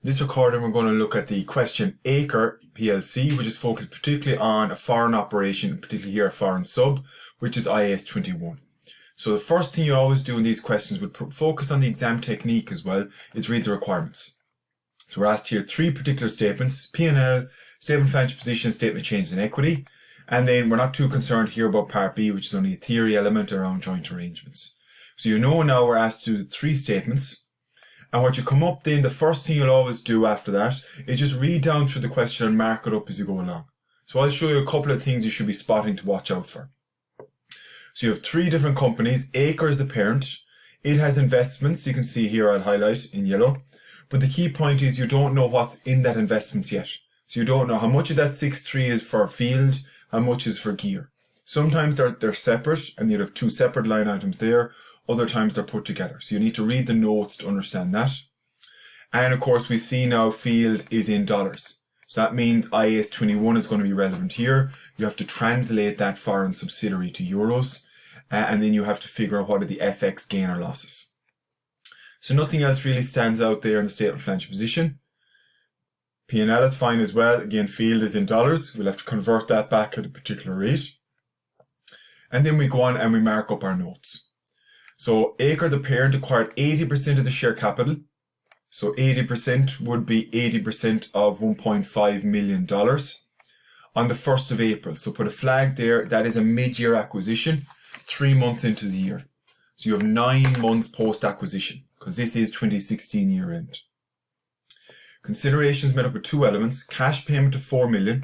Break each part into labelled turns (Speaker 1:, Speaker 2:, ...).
Speaker 1: This recording we're going to look at the question Acre PLC, which is focused particularly on a foreign operation, particularly here a foreign sub, which is IAS 21. So the first thing you always do in these questions, would focus on the exam technique as well, is read the requirements. So we're asked here three particular statements: P&L, statement of financial position, statement of changes in equity. And then we're not too concerned here about part B, which is only a theory element around joint arrangements. So you know now we're asked to do the three statements. And what you come up then, the first thing you'll always do after that is just read down through the question and mark it up as you go along. So I'll show you a couple of things you should be spotting to watch out for. So you have three different companies. Acre is the parent. It has investments. You can see here I'll highlight in yellow. But the key point is you don't know what's in that investments yet. So you don't know how much of that 6.3 is for field, how much is for gear. Sometimes they're separate and you'd have two separate line items there. Other times they're put together. So you need to read the notes to understand that. And of course we see now field is in dollars. So that means IAS 21 is going to be relevant here. You have to translate that foreign subsidiary to euros. And then you have to figure out what are the FX gain or losses. So nothing else really stands out there in the statement of financial position. P&L is fine as well. Again, field is in dollars. We'll have to convert that back at a particular rate. And then we go on and we mark up our notes. So Acre, the parent, acquired 80% of the share capital. So 80% would be 80% of $1.5 million on the 1st of April. So put a flag there. That is a mid-year acquisition, 3 months into the year. So you have 9 months post-acquisition because this is 2016 year end. Consideration is made up of two elements: cash payment of $4 million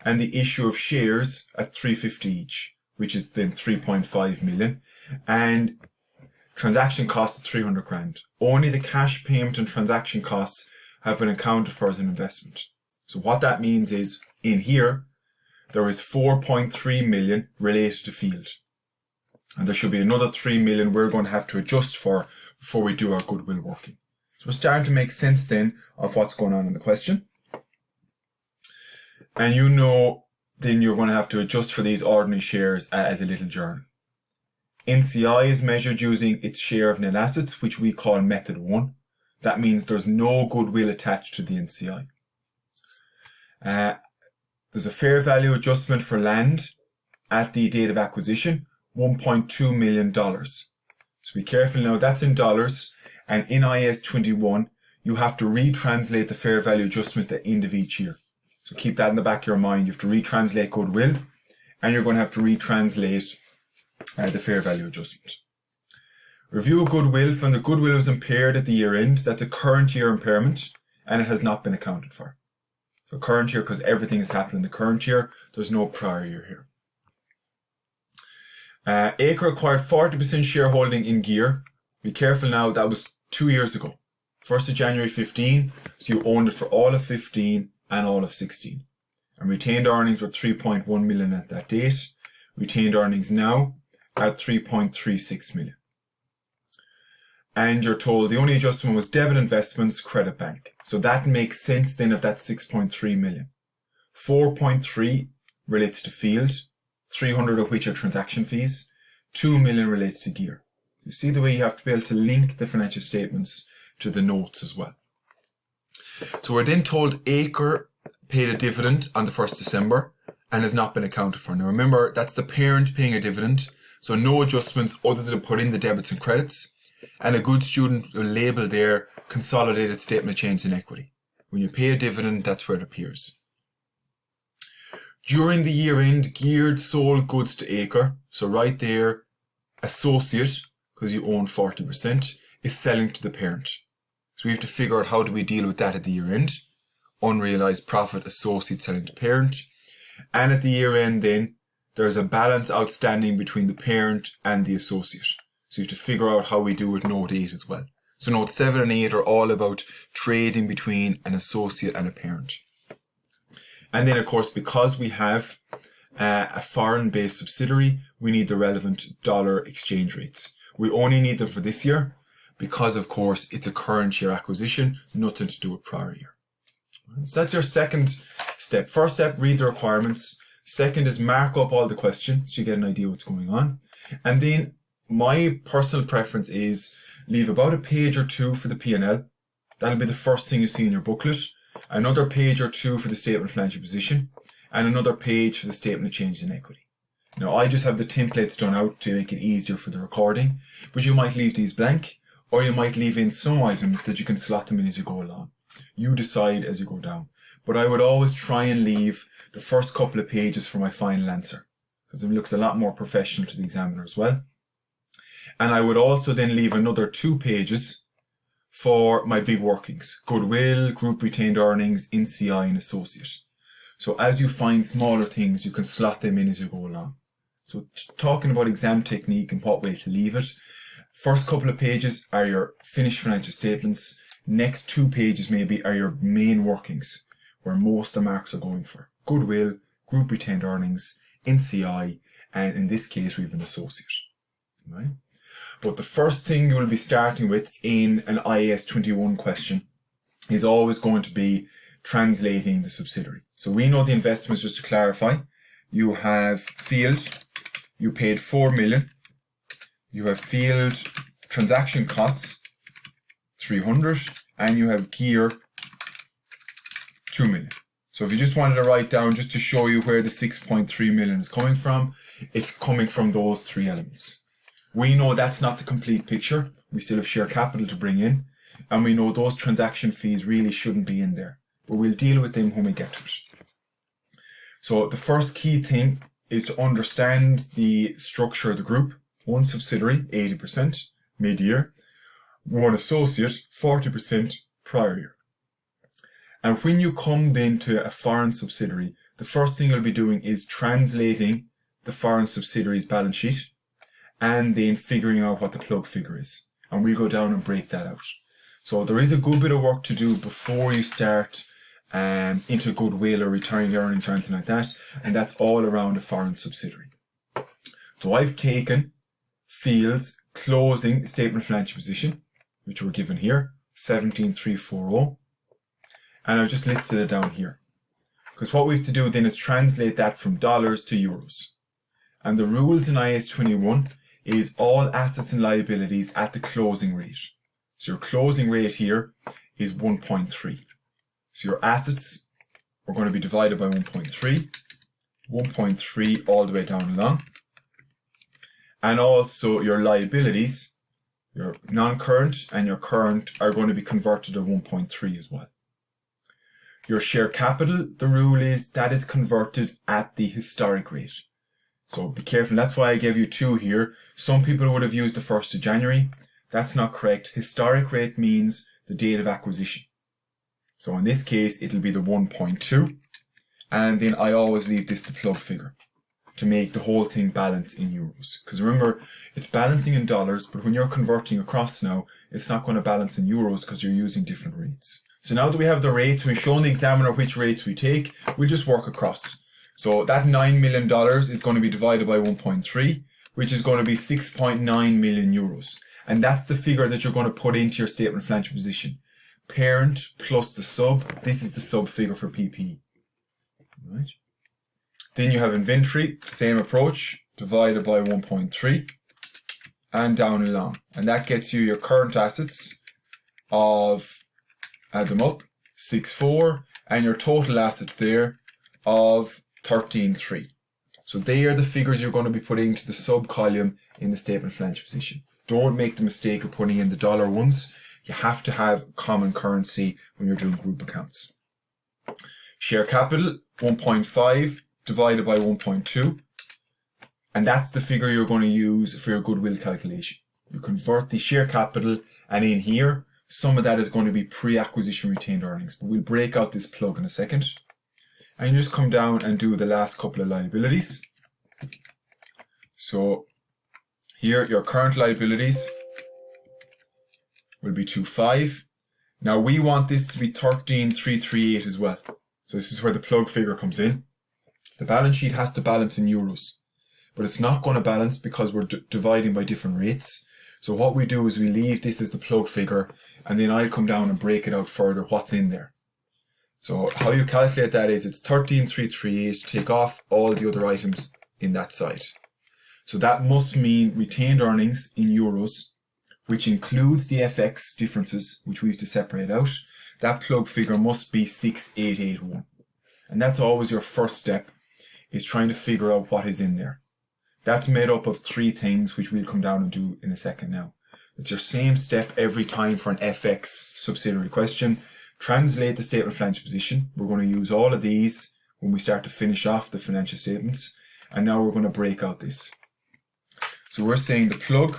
Speaker 1: and the issue of shares at $350 each, which is then $3.5 million. And transaction costs of 300 grand. Only the cash payment and transaction costs have been accounted for as an investment. So what that means is in here, there is 4.3 million related to field. And there should be another 3 million we're going to have to adjust for before we do our goodwill working. So we're starting to make sense then of what's going on in the question. And you know, then you're going to have to adjust for these ordinary shares as a little journal. NCI is measured using its share of net assets, which we call method 1. That means there's no goodwill attached to the NCI. There's a fair value adjustment for land at the date of acquisition, $1.2 million. So be careful now, that's in dollars. And in IAS 21, you have to retranslate the fair value adjustment at the end of each year. So keep that in the back of your mind. You have to retranslate goodwill, and you're going to have to retranslate the fair value adjustment. Review of goodwill. From the goodwill was impaired at the year end. That's a current year impairment and it has not been accounted for. So current year because everything has happened in the current year. There's no prior year here. Acre acquired 40% shareholding in gear. Be careful now, that was 2 years ago. 1st of January 15. So you owned it for all of 15 and all of 16. And retained earnings were 3.1 million at that date. Retained earnings now at 3.36 million. And you're told the only adjustment was debit investments, credit bank. So that makes sense then of that 6.3 million. 4.3 relates to field, 300 of which are transaction fees, 2 million relates to gear. So you see the way you have to be able to link the financial statements to the notes as well. So we're then told Acre paid a dividend on the 1st December and has not been accounted for. Now remember, that's the parent paying a dividend. So no adjustments other than put in the debits and credits. And a good student will label their consolidated statement of changes in equity. When you pay a dividend, that's where it appears. During the year end, geared sold goods to Acre. So right there, associate, because you own 40%, is selling to the parent. So we have to figure out how do we deal with that at the year end. Unrealized profit, associate selling to parent. And at the year end then, there's a balance outstanding between the parent and the associate. So you have to figure out how we do with note 8 as well. So note 7 and 8 are all about trading between an associate and a parent. And then of course, because we have a foreign based subsidiary, we need the relevant dollar exchange rates. We only need them for this year because of course it's a current year acquisition, nothing to do with prior year. So that's your second step. First step, read the requirements. Second is mark up all the questions so you get an idea what's going on. And then my personal preference is leave about a page or two for the P&L That'll be the first thing you see in your booklet. Another page or two for the statement of financial position, and another page for the statement of changes in equity. Now, I just have the templates done out to make it easier for the recording, but you might leave these blank, or you might leave in some items that you can slot them in as you go along. You decide as you go down. But I would always try and leave the first couple of pages for my final answer, because it looks a lot more professional to the examiner as well. And I would also then leave another 2 pages for my big workings: goodwill, group retained earnings, NCI, and associate. So as you find smaller things, you can slot them in as you go along. So talking about exam technique and what way to leave it, first couple of pages are your finished financial statements. Next 2 pages maybe are your main workings, where most of the marks are going for: goodwill, group retained earnings, NCI, and in this case we have an associate. Right? But the first thing you will be starting with in an IAS 21 question is always going to be translating the subsidiary. So we know the investments, just to clarify. You have field, you paid 4 million. You have field transaction costs, 300, and you have gear, 2 million. So if you just wanted to write down just to show you where the 6.3 million is coming from, it's coming from those 3 elements. We know that's not the complete picture. We still have share capital to bring in, and we know those transaction fees really shouldn't be in there, but we'll deal with them when we get to it. So the first key thing is to understand the structure of the group. 1 subsidiary, 80%, mid-year. 1 associate, 40% prior year. And when you come then to a foreign subsidiary, the first thing you'll be doing is translating the foreign subsidiary's balance sheet, and then figuring out what the plug figure is. And we'll go down and break that out. So there is a good bit of work to do before you start into goodwill or retained earnings or anything like that, and that's all around a foreign subsidiary. So I've taken fields closing statement of financial position, which we're given here, 17,340, and I've just listed it down here. Because what we have to do then is translate that from dollars to euros. And the rules in IAS 21 is all assets and liabilities at the closing rate. So your closing rate here is 1.3. So your assets are going to be divided by 1.3, 1.3 all the way down along. And also your liabilities, your non-current and your current, are going to be converted to 1.3 as well. Your share capital, the rule is that is converted at the historic rate. So be careful, that's why I gave you 2 here. Some people would have used the 1st of January. That's not correct. Historic rate means the date of acquisition. So in this case, it'll be the 1.2. And then I always leave this the plug figure to make the whole thing balance in euros. Because remember, it's balancing in dollars, but when you're converting across now, it's not going to balance in euros because you're using different rates. So now that we have the rates, we've shown the examiner which rates we take, we'll just work across. So that $9 million is going to be divided by 1.3, which is going to be 6.9 million euros. And that's the figure that you're going to put into your statement of financial position. Parent plus the sub, this is the sub figure for PPE. Right. Then you have inventory, same approach, divided by 1.3 and down along. And that gets you your current assets of, add them up, 6.4, and your total assets there of 13.3. So they are the figures you're going to be putting into the sub column in the statement of financial position. Don't make the mistake of putting in the dollar ones. You have to have common currency when you're doing group accounts. Share capital, 1.5 divided by 1.2. And that's the figure you're going to use for your goodwill calculation. You convert the share capital, and in here, some of that is going to be pre-acquisition retained earnings. But we'll break out this plug in a second. And you just come down and do the last couple of liabilities. So here, your current liabilities will be 2.5. Now we want this to be 13,338 as well. So this is where the plug figure comes in. The balance sheet has to balance in euros, but it's not going to balance because we're dividing by different rates. So what we do is we leave this as the plug figure, and then I'll come down and break it out further what's in there. So how you calculate that is it's 13,338 to take off all the other items in that side. So that must mean retained earnings in euros, which includes the FX differences, which we have to separate out, that plug figure must be 6881. And that's always your first step, is trying to figure out what is in there. That's made up of three things, which we'll come down and do in a second now. It's your same step every time for an FX subsidiary question. Translate the statement of financial position. We're going to use all of these when we start to finish off the financial statements. And now we're going to break out this. So we're saying the plug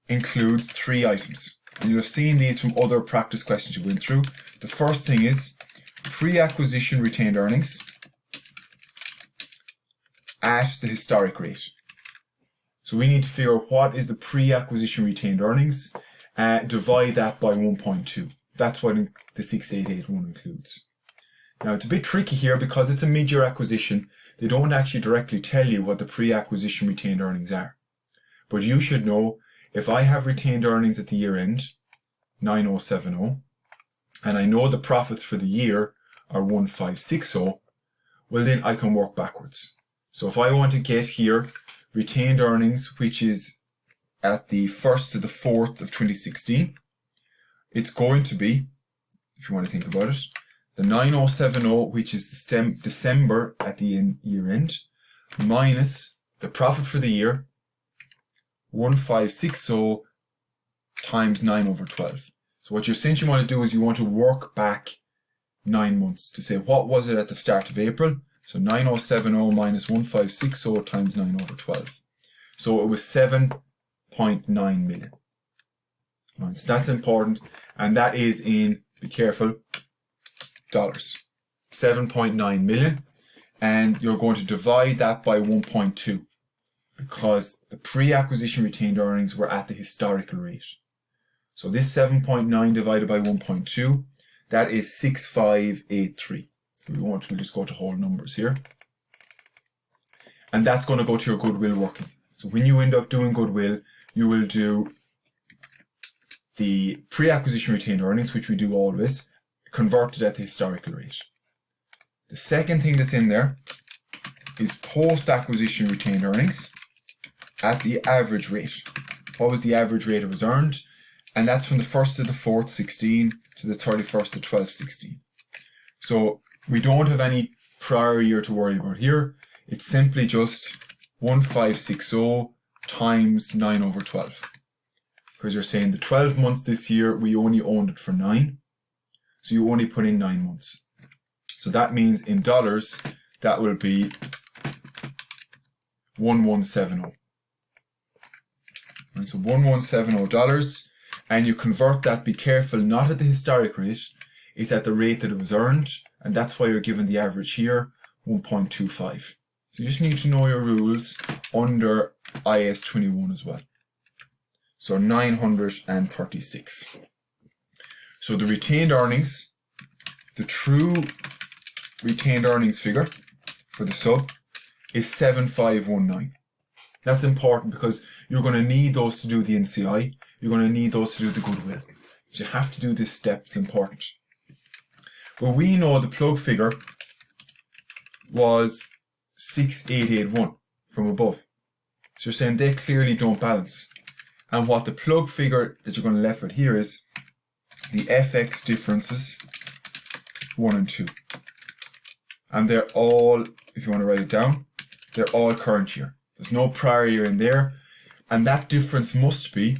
Speaker 1: includes three items. And you'll have seen these from other practice questions you went through. The first thing is pre-acquisition retained earnings at the historic rate. So we need to figure out what is the pre-acquisition retained earnings, divide that by 1.2. That's what the 6881 includes. Now it's a bit tricky here because it's a mid-year acquisition. They don't actually directly tell you what the pre-acquisition retained earnings are. But you should know, if I have retained earnings at the year end, 9070, and I know the profits for the year are 1560, well then I can work backwards. So if I want to get here retained earnings, which is at the 1st to the 4th of 2016, it's going to be, if you want to think about it, the 9070, which is December at the year end, minus the profit for the year, 1560 times 9 over 12. So what you essentially want to do is you want to work back 9 months to say what was it at the start of April. So 9070 minus 1560 times 9 over 12. So it was 7.9 million. Right, so that's important. And that is in, be careful, dollars. 7.9 million. And you're going to divide that by 1.2 because the pre-acquisition retained earnings were at the historical rate. So this 7.9 divided by 1.2, that is 6583. So we'll just go to whole numbers here. And that's going to go to your goodwill working. So when you end up doing goodwill, you will do the pre-acquisition retained earnings, which we do always, converted at the historical rate. The second thing that's in there is post-acquisition retained earnings at the average rate. What was the average rate it was earned? And that's from the 1st to the 4th, 16 to the 31st to 12th, 16. So we don't have any prior year to worry about here. It's simply just 1560 times 9 over 12. Because you're saying the 12 months this year, we only owned it for 9. So you only put in 9 months. So that means in dollars, that will be 1170. And so $1170. And you convert that, be careful, not at the historic rate. It's at the rate that it was earned. And that's why you're given the average here, 1.25. So you just need to know your rules under IAS 21 as well. So 936. So the retained earnings, the true retained earnings figure for the sub is 7519. That's important because you're going to need those to do the NCI. You're going to need those to do the goodwill. So you have to do this step. It's important. Well, we know the plug figure was 6881 from above. So you're saying they clearly don't balance. And what the plug figure that you're going to left with here is the FX differences 1 and 2. And they're all, if you want to write it down, they're all current year. There's no prior year in there. And that difference must be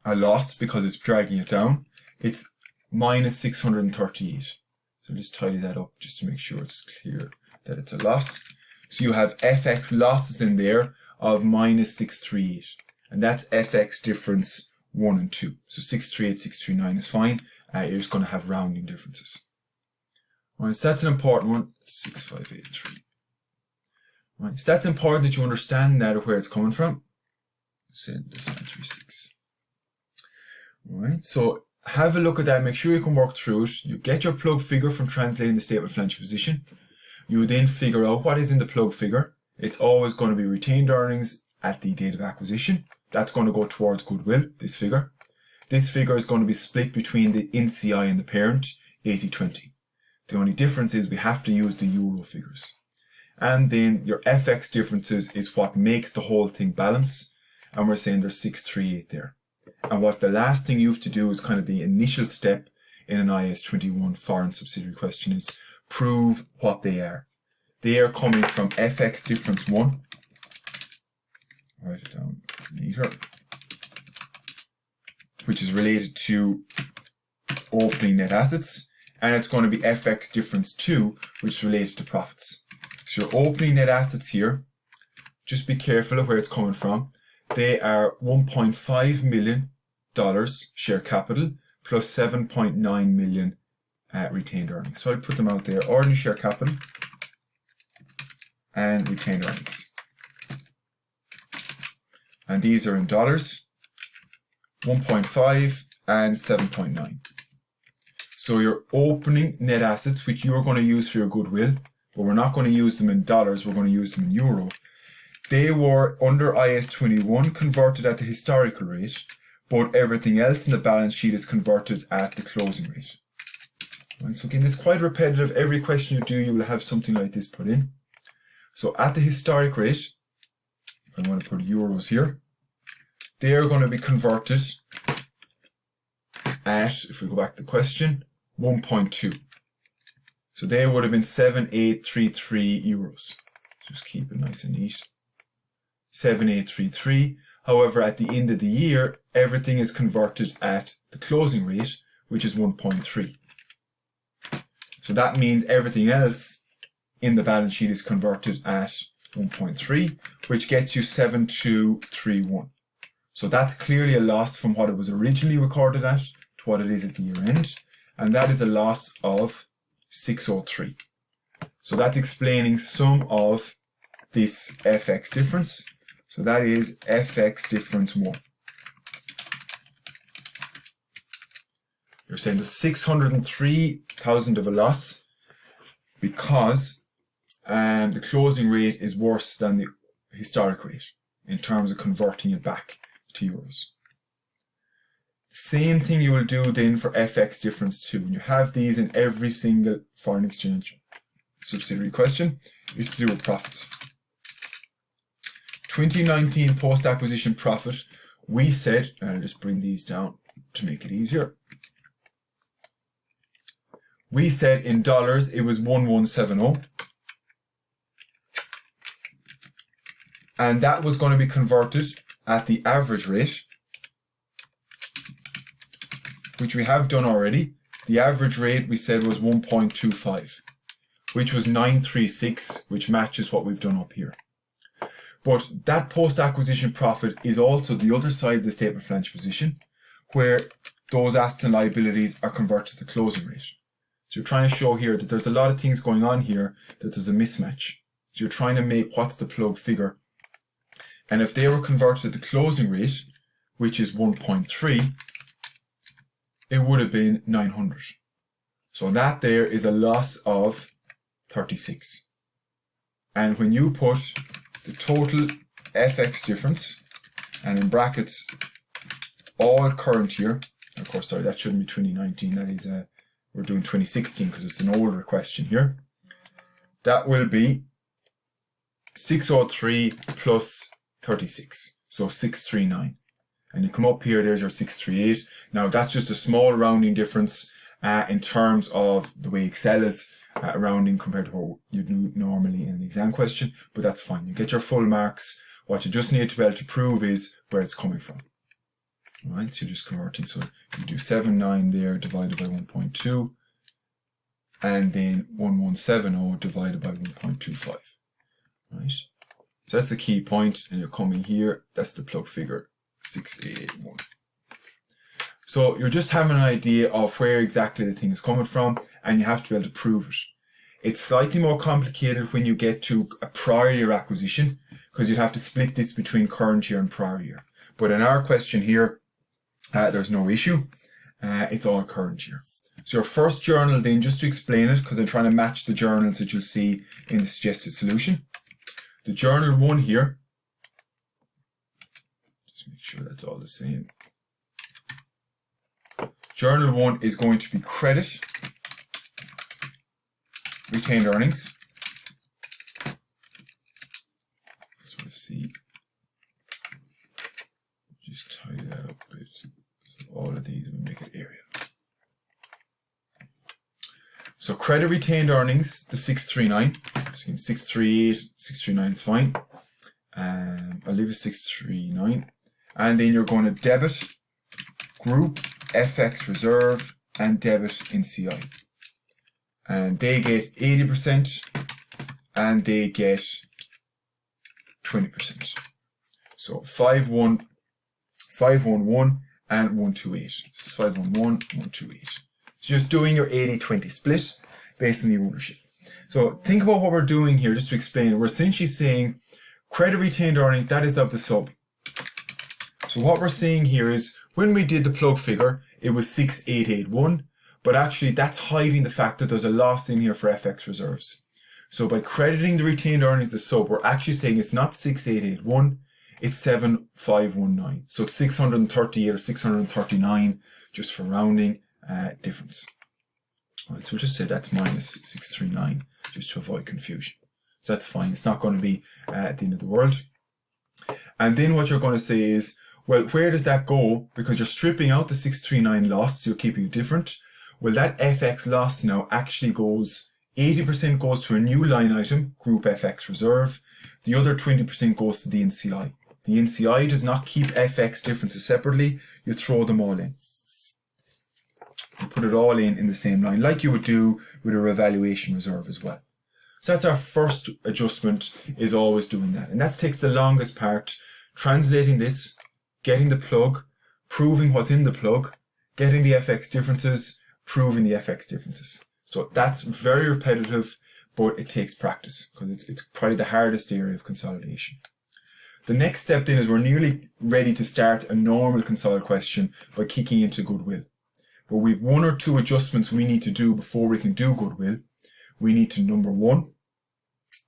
Speaker 1: a loss because it's dragging it down. It's minus 638. So just tidy that up just to make sure it's clear that it's a loss. So you have FX losses in there of minus 638. And that's FX difference 1 and 2. So 638, 639 is fine. You're just going to have rounding differences. Right, so that's an important one. 6583. Right, so that's important that you understand that of where it's coming from. Send this 936. Right, so have a look at that. Make sure you can work through it. You get your plug figure from translating the statement of financial position. You then figure out what is in the plug figure. It's always going to be retained earnings at the date of acquisition. That's going to go towards goodwill, this figure. This figure is going to be split between the NCI and the parent, 80-20. The only difference is we have to use the euro figures. And then your FX differences is what makes the whole thing balance. And we're saying there's 638 there. And what the last thing you have to do is kind of the initial step in an IAS 21 foreign subsidiary question is prove what they are. They are coming from FX difference 1. Write it down neater. Which is related to opening net assets. And it's going to be FX difference 2, which relates to profits. So your opening net assets here, just be careful of where it's coming from. They are $1.5 million share capital plus 7.9 million retained earnings. So I put them out there, ordinary share capital and retained earnings. And these are in dollars, 1.5 and 7.9. So your opening net assets, which you're going to use for your goodwill, but we're not going to use them in dollars, we're going to use them in euro. They were under IAS 21 converted at the historical rate, but everything else in the balance sheet is converted at the closing rate. Right, so again, this is quite repetitive. Every question you do, you will have something like this put in. So at the historic rate, I want to put euros here, they are going to be converted at, if we go back to the question, 1.2. So they would have been 7,833 euros. Just keep it nice and neat. 7,833. However, at the end of the year, everything is converted at the closing rate, which is 1.3. So that means everything else in the balance sheet is converted at 1.3, which gets you 7,231. So that's clearly a loss from what it was originally recorded at to what it is at the year end. And that is a loss of 603. So that's explaining some of this FX difference. So that is FX difference 1. You're saying there's 603,000 of a loss because the closing rate is worse than the historic rate in terms of converting it back to euros. Same thing you will do then for FX difference 2. And you have these in every single foreign exchange subsidiary question. Is to do with profits. 2019 post-acquisition profit, we said, and I'll just bring these down to make it easier. We said in dollars it was 1170. And that was going to be converted at the average rate, which we have done already. The average rate we said was 1.25, which was 936, which matches what we've done up here. But that post-acquisition profit is also the other side of the statement of financial position, where those assets and liabilities are converted to the closing rate. So you're trying to show here that there's a lot of things going on here, that there's a mismatch. So you're trying to make what's the plug figure. And if they were converted to the closing rate, which is 1.3, it would have been 900. So that there is a loss of 36. And when you put the total FX difference, and in brackets, all current year, of course, sorry, that shouldn't be 2019, that is, we're doing 2016 because it's an older question here. That will be 603 plus 36, so 639. And you come up here, there's your 638. Now that's just a small rounding difference in terms of the way Excel is rounding compared to what you do normally in an exam question, but that's fine. You get your full marks. What you just need to be able to prove is where it's coming from. All right, so you're just converting. So you do 79 there divided by 1.2, and then 1170 divided by 1.25. Right. So that's the key point, and you're coming here. That's the plug figure, 681. So you're just having an idea of where exactly the thing is coming from, and you have to be able to prove it. It's slightly more complicated when you get to a prior year acquisition, because you'd have to split this between current year and prior year. But in our question here, there's no issue. It's all current year. So your first journal then, just to explain it, because I'm trying to match the journals that you'll see in the suggested solution. The journal 1 here, just make sure that's all the same. Journal 1 is going to be credit, retained earnings. So let's see. Just tidy that up a bit. So credit retained earnings, the 639, 638, 639 is fine. I'll leave it 639. And then you're going to debit group FX reserve and debit NCI. And they get 80% and they get 20%. So 511 and 128. So 511, 128. So just doing your 80-20 split based on the ownership. So think about what we're doing here just to explain it. We're essentially saying credit retained earnings, that is of the sub. So what we're saying here is when we did the plug figure, it was 6881, but actually that's hiding the fact that there's a loss in here for FX reserves. So by crediting the retained earnings to sub, we're actually saying it's not 6881, it's 7519. So it's 638 or 639, just for rounding difference. All right, so we'll just say that's minus 639, just to avoid confusion. So that's fine. It's not going to be at the end of the world. And then what you're going to say is, well, where does that go? Because you're stripping out the 639 loss, so you're keeping it different. Well, that FX loss now actually goes, 80% goes to a new line item, group FX reserve. The other 20% goes to the NCI. The NCI does not keep FX differences separately. You throw them all in. You put it all in the same line, like you would do with a revaluation reserve as well. So that's our first adjustment, is always doing that. And that takes the longest part, translating this, getting the plug, proving what's in the plug, getting the FX differences, proving the FX differences. So that's very repetitive, but it takes practice because it's probably the hardest area of consolidation. The next step then is we're nearly ready to start a normal consol question by kicking into goodwill. But we've one or two adjustments we need to do before we can do goodwill. We need to, number one,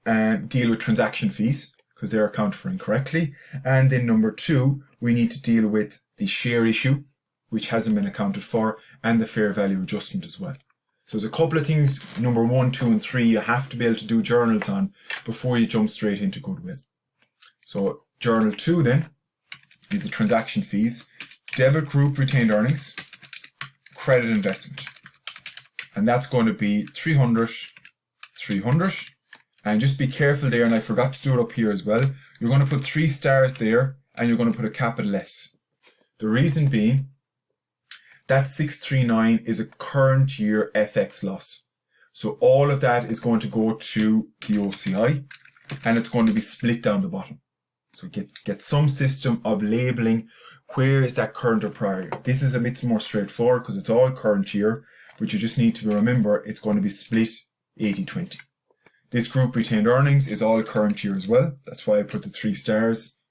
Speaker 1: deal with transaction fees because they're accounted for incorrectly. And then number two, we need to deal with the share issue, which hasn't been accounted for, and the fair value adjustment as well. So there's a couple of things, number 1, 2, and 3, you have to be able to do journals on before you jump straight into goodwill. So journal 2 then is the transaction fees, debit group retained earnings, credit investment. And that's going to be 300, 300. And just be careful there, and I forgot to do it up here as well. You're going to put 3 stars there, and you're going to put a capital S. The reason being, that 639 is a current year FX loss. So all of that is going to go to the OCI, and it's going to be split down the bottom. So get some system of labeling where is that current or prior. This is a bit more straightforward because it's all current year, but you just need to remember it's going to be split 80-20. This group retained earnings is all current year as well. That's why I put the 3 stars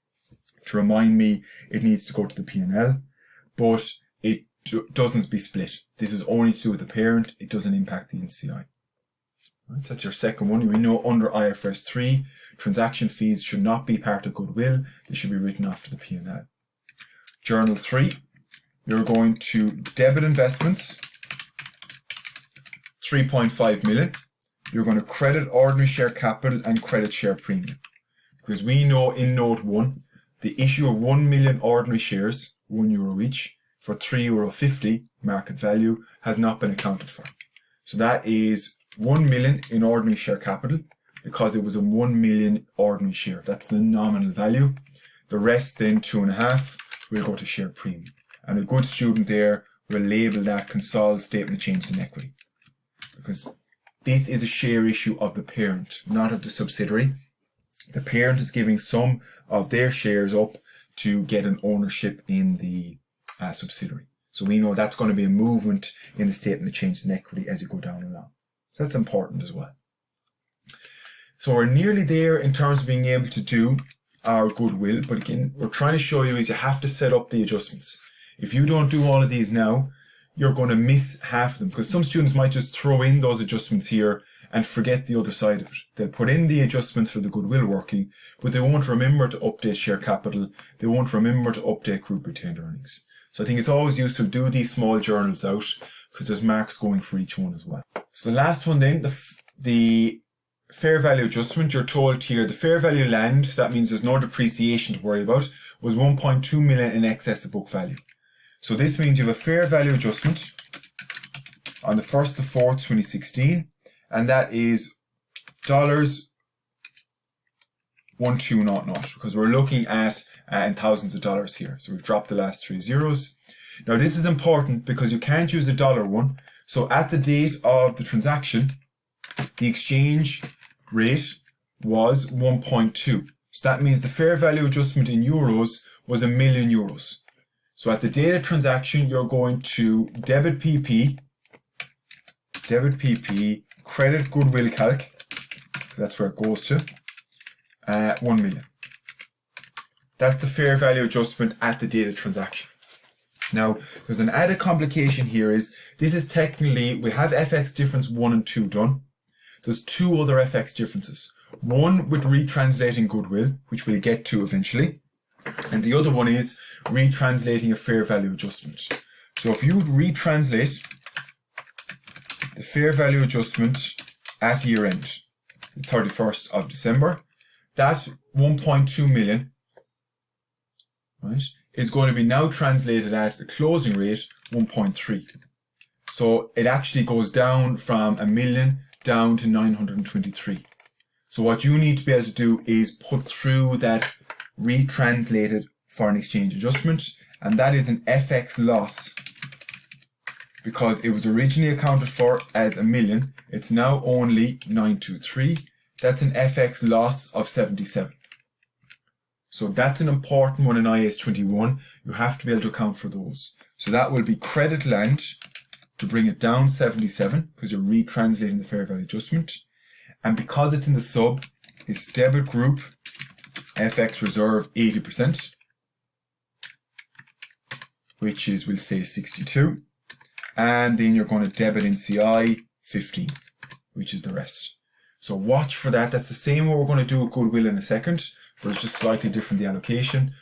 Speaker 1: to remind me it needs to go to the P&L, but it doesn't be split. This is only to do with the parent. It doesn't impact the NCI. Right, so that's your second one. We know under IFRS 3, transaction fees should not be part of goodwill. They should be written off to the P&L. Journal 3, you're going to debit investments, 3.5 million. You're going to credit ordinary share capital and credit share premium. Because we know in note 1, the issue of 1 million ordinary shares, €1 each, for €3.50 market value has not been accounted for. So that is 1 million in ordinary share capital because it was a 1 million ordinary share. That's the nominal value. The rest then 2.5 will go to share premium. And a good student there will label that consol statement of changes in equity. Because this is a share issue of the parent, not of the subsidiary. The parent is giving some of their shares up to get an ownership in the subsidiary. So we know that's going to be a movement in the statement of changes in equity as you go down along. So that's important as well. So we're nearly there in terms of being able to do our goodwill. But again, we're trying to show you is you have to set up the adjustments. If you don't do all of these now, you're going to miss half of them because some students might just throw in those adjustments here and forget the other side of it. They'll put in the adjustments for the goodwill working, but they won't remember to update share capital. They won't remember to update group retained earnings. So I think it's always useful to do these small journals out because there's marks going for each one as well. So the last one then, the fair value adjustment, you're told here the fair value land, so that means there's no depreciation to worry about, was 1.2 million in excess of book value. So this means you have a fair value adjustment on the 1st of 4th, 2016, and that is $1200 because we're looking at in thousands of dollars here. So we've dropped the last 3 zeros. Now this is important because you can't use the dollar one. So at the date of the transaction, the exchange rate was 1.2. So that means the fair value adjustment in euros was €1,000,000. So at the date of transaction, you're going to debit PP, credit goodwill calc, that's where it goes to, 1 million. That's the fair value adjustment at the date of transaction. Now, there's an added complication here is, this is technically, we have FX difference 1 and 2 done. There's 2 other FX differences. One with retranslating goodwill, which we'll get to eventually. And the other one is retranslating a fair value adjustment. So if you retranslate the fair value adjustment at year end, the 31st of December, that 1.2 million, right, is going to be now translated at the closing rate 1.3. So it actually goes down from 1 million down to 923. So what you need to be able to do is put through that retranslated foreign exchange adjustment, and that is an FX loss because it was originally accounted for as 1 million. It's now only 923. That's an FX loss of 77. So that's an important one in IAS 21. You have to be able to account for those. So that will be credit land to bring it down 77 because you're retranslating the fair value adjustment. And because it's in the sub, it's debit group FX reserve 80%, which is, we'll say 62. And then you're going to debit NCI 15, which is the rest. So watch for that. That's the same what we're going to do with goodwill in a second, but it's just slightly different, the allocation.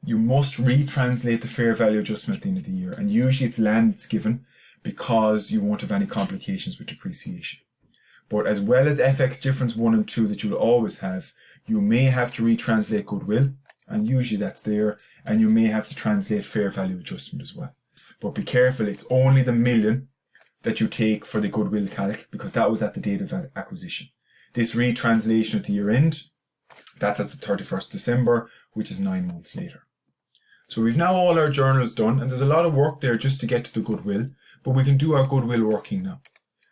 Speaker 1: You must retranslate the fair value adjustment at the end of the year. And usually it's land that's given because you won't have any complications with depreciation. But as well as FX difference 1 and 2 that you'll always have, you may have to retranslate goodwill, and usually that's there, and you may have to translate fair value adjustment as well. But be careful, it's only the million that you take for the goodwill calc, because that was at the date of acquisition. This retranslation at the year end, that's at the 31st December, which is 9 months later. So we've now all our journals done, and there's a lot of work there just to get to the goodwill, but we can do our goodwill working now.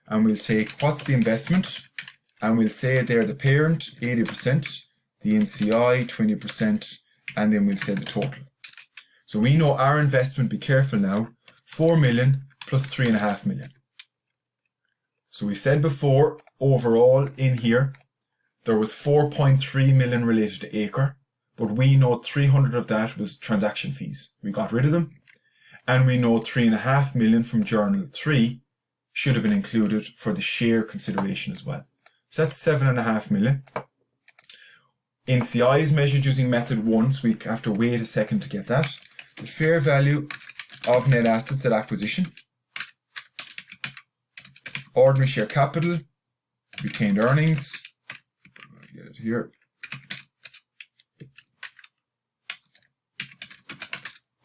Speaker 1: And we'll take what's the investment, and we'll say there the parent 80%, the NCI 20%, and then we'll say the total. So we know our investment, be careful now, 4 million plus 3.5 million. So we said before, overall in here, there was 4.3 million related to Acre, but we know 300 of that was transaction fees. We got rid of them. And we know 3.5 million from Journal 3 should have been included for the share consideration as well. So that's 7.5 million. NCI is measured using method 1, so we have to wait a second to get that. The fair value of net assets at acquisition. Ordinary share capital. Retained earnings. I'll get it here.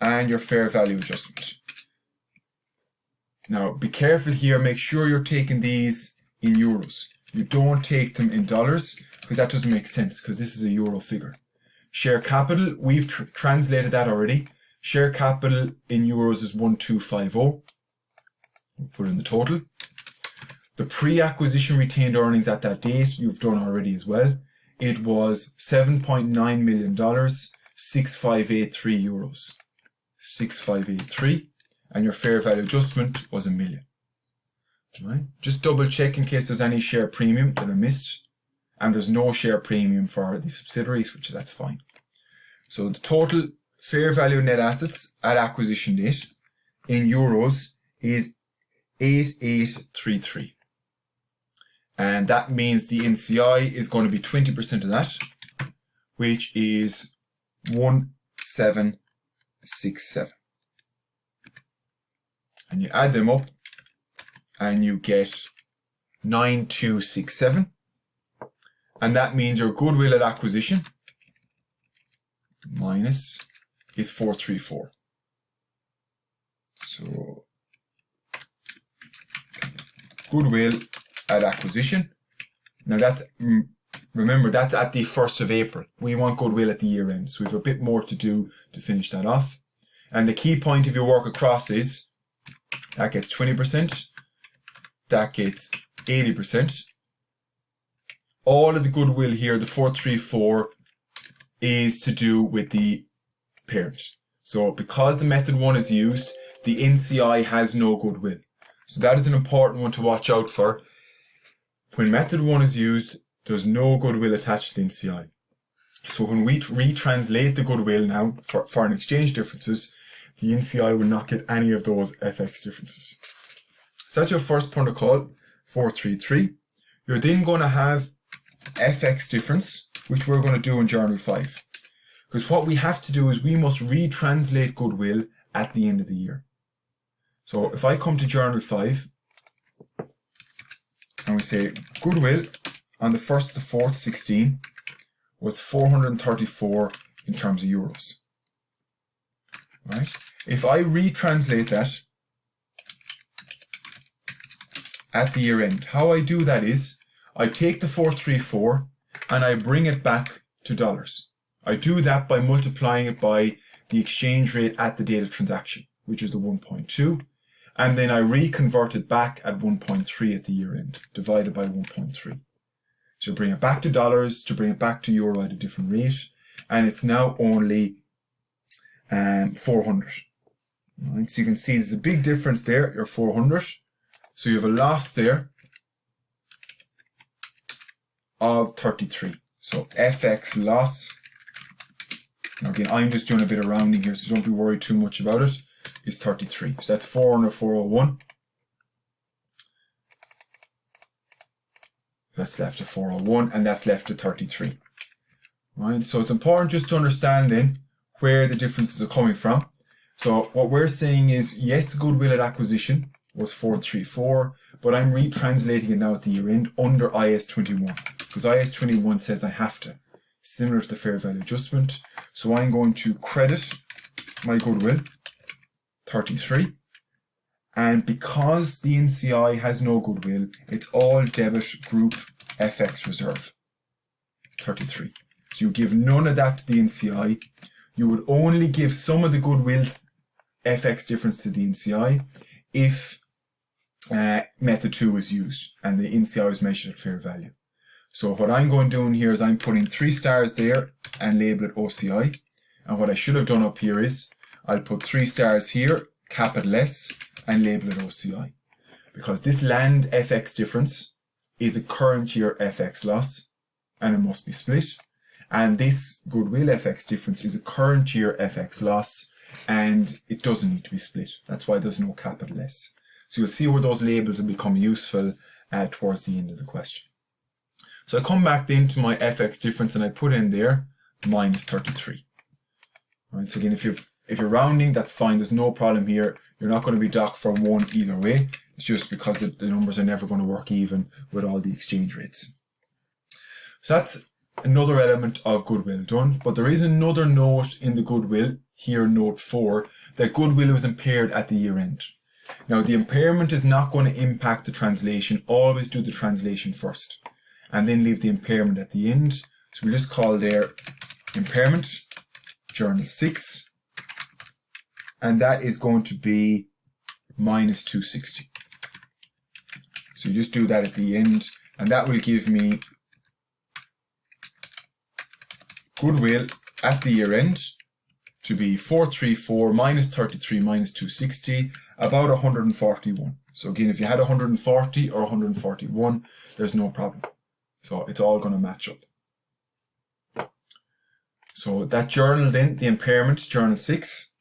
Speaker 1: And your fair value adjustment. Now, be careful here. Make sure you're taking these in euros. You don't take them in dollars because that doesn't make sense because this is a euro figure. Share capital, we've translated that already. Share capital in euros is 1250. We'll put in the total. The pre-acquisition retained earnings at that date, you've done already as well. It was $7.9 million, 6583 euros. 6583. And your fair value adjustment was 1 million. Right? Just double check in case there's any share premium that I missed. And there's no share premium for the subsidiaries, which that's fine. So the total fair value net assets at acquisition date in euros is 8833. And that means the NCI is going to be 20% of that, which is 1767. And you add them up and you get 9267. And that means your goodwill at acquisition minus is 434. So goodwill at acquisition. Now that's, remember, that's at the 1st of April. We want goodwill at the year end. So we have a bit more to do to finish that off. And the key point if you work across is that gets 20%, that gets 80%. All of the goodwill here, the 434, is to do with the parent. So because the method 1 is used, the NCI has no goodwill. So that is an important one to watch out for. When method 1 is used, there's no goodwill attached to the NCI. So when we retranslate the goodwill now for foreign exchange differences, the NCI will not get any of those FX differences. So that's your first point of call, 433. You're then going to have FX difference, which we're going to do in Journal 5. Because what we have to do is we must retranslate goodwill at the end of the year. So if I come to Journal 5, and we say goodwill on the 1st to 4th, 16 was 434 in terms of euros. Right? If I retranslate that at the year end, how I do that is I take the 434 and I bring it back to dollars. I do that by multiplying it by the exchange rate at the date of transaction, which is the 1.2. And then I reconvert it back at 1.3 at the year end, divided by 1.3. So bring it back to dollars, to bring it back to euro at a different rate. And it's now only 400. Right, so you can see there's a big difference there, your 400. So you have a loss there of 33. So FX loss. Now again, I'm just doing a bit of rounding here, so don't be worried too much about it. Is 33. So that's 400, 401. So that's left to 401, and that's left to 33. Right? So it's important just to understand then where the differences are coming from. So what we're saying is, yes, goodwill at acquisition was 434, but I'm retranslating it now at the year end under IAS 21, because IAS 21 says I have to, similar to the fair value adjustment. So I'm going to credit my goodwill, 33, and because the NCI has no goodwill, it's all debit group FX reserve, 33. So you give none of that to the NCI. You would only give some of the goodwill FX difference to the NCI if method 2 is used and the NCI is measured at fair value. So what I'm going to do here is I'm putting 3 stars there and label it OCI. And what I should have done up here is I'll put 3 stars here, capital S, and label it OCI. Because this land FX difference is a current year FX loss, and it must be split. And this goodwill FX difference is a current year FX loss, and it doesn't need to be split. That's why there's no capital S. So you'll see where those labels will become useful towards the end of the question. So I come back then to my FX difference and I put in there minus 33. Right, so again, if you're rounding, that's fine. There's no problem here. You're not going to be docked for 1 either way. It's just because the numbers are never going to work even with all the exchange rates. So that's another element of goodwill done. But there is another note in the goodwill, here note 4, that goodwill was impaired at the year end. Now the impairment is not going to impact the translation. Always do the translation first and then leave the impairment at the end. So we just call there Impairment Journal 6. And that is going to be minus 260. So you just do that at the end, and that will give me goodwill at the year end to be 434 minus 33 minus 260, about 141. So again, if you had 140 or 141, there's no problem. So it's all going to match up. So that journal then, the impairment, journal 6,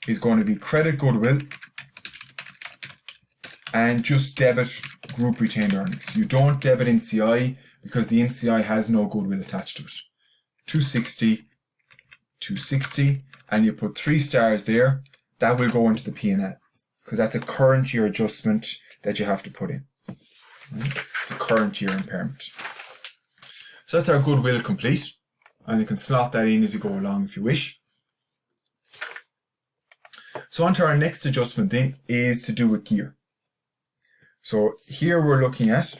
Speaker 1: is going to be credit goodwill and just debit group retained earnings. You don't debit NCI because the NCI has no goodwill attached to it. 260, 260, and you put 3 stars there. That will go into the P&L because that's a current year adjustment that you have to put in. Right? It's a current year impairment. So that's our goodwill complete, and you can slot that in as you go along if you wish. So on to our next adjustment then is to do with gear. So here we're looking at,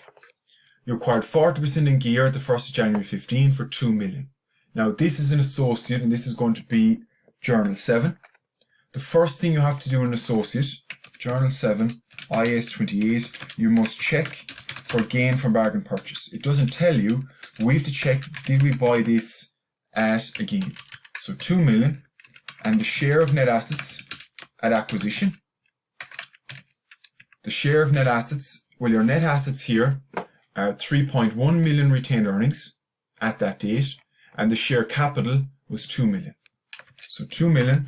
Speaker 1: you acquired 40% in gear at the 1st of January 15 for 2 million. Now this is an associate and this is going to be Journal 7. The first thing you have to do in associate, Journal 7, IAS 28, you must check for gain from bargain purchase. It doesn't tell you, but we have to check, did we buy this at a gain? So 2 million and the share of net assets at acquisition. The share of net assets, well, your net assets here are 3.1 million retained earnings at that date, and the share capital was 2 million. So 2 million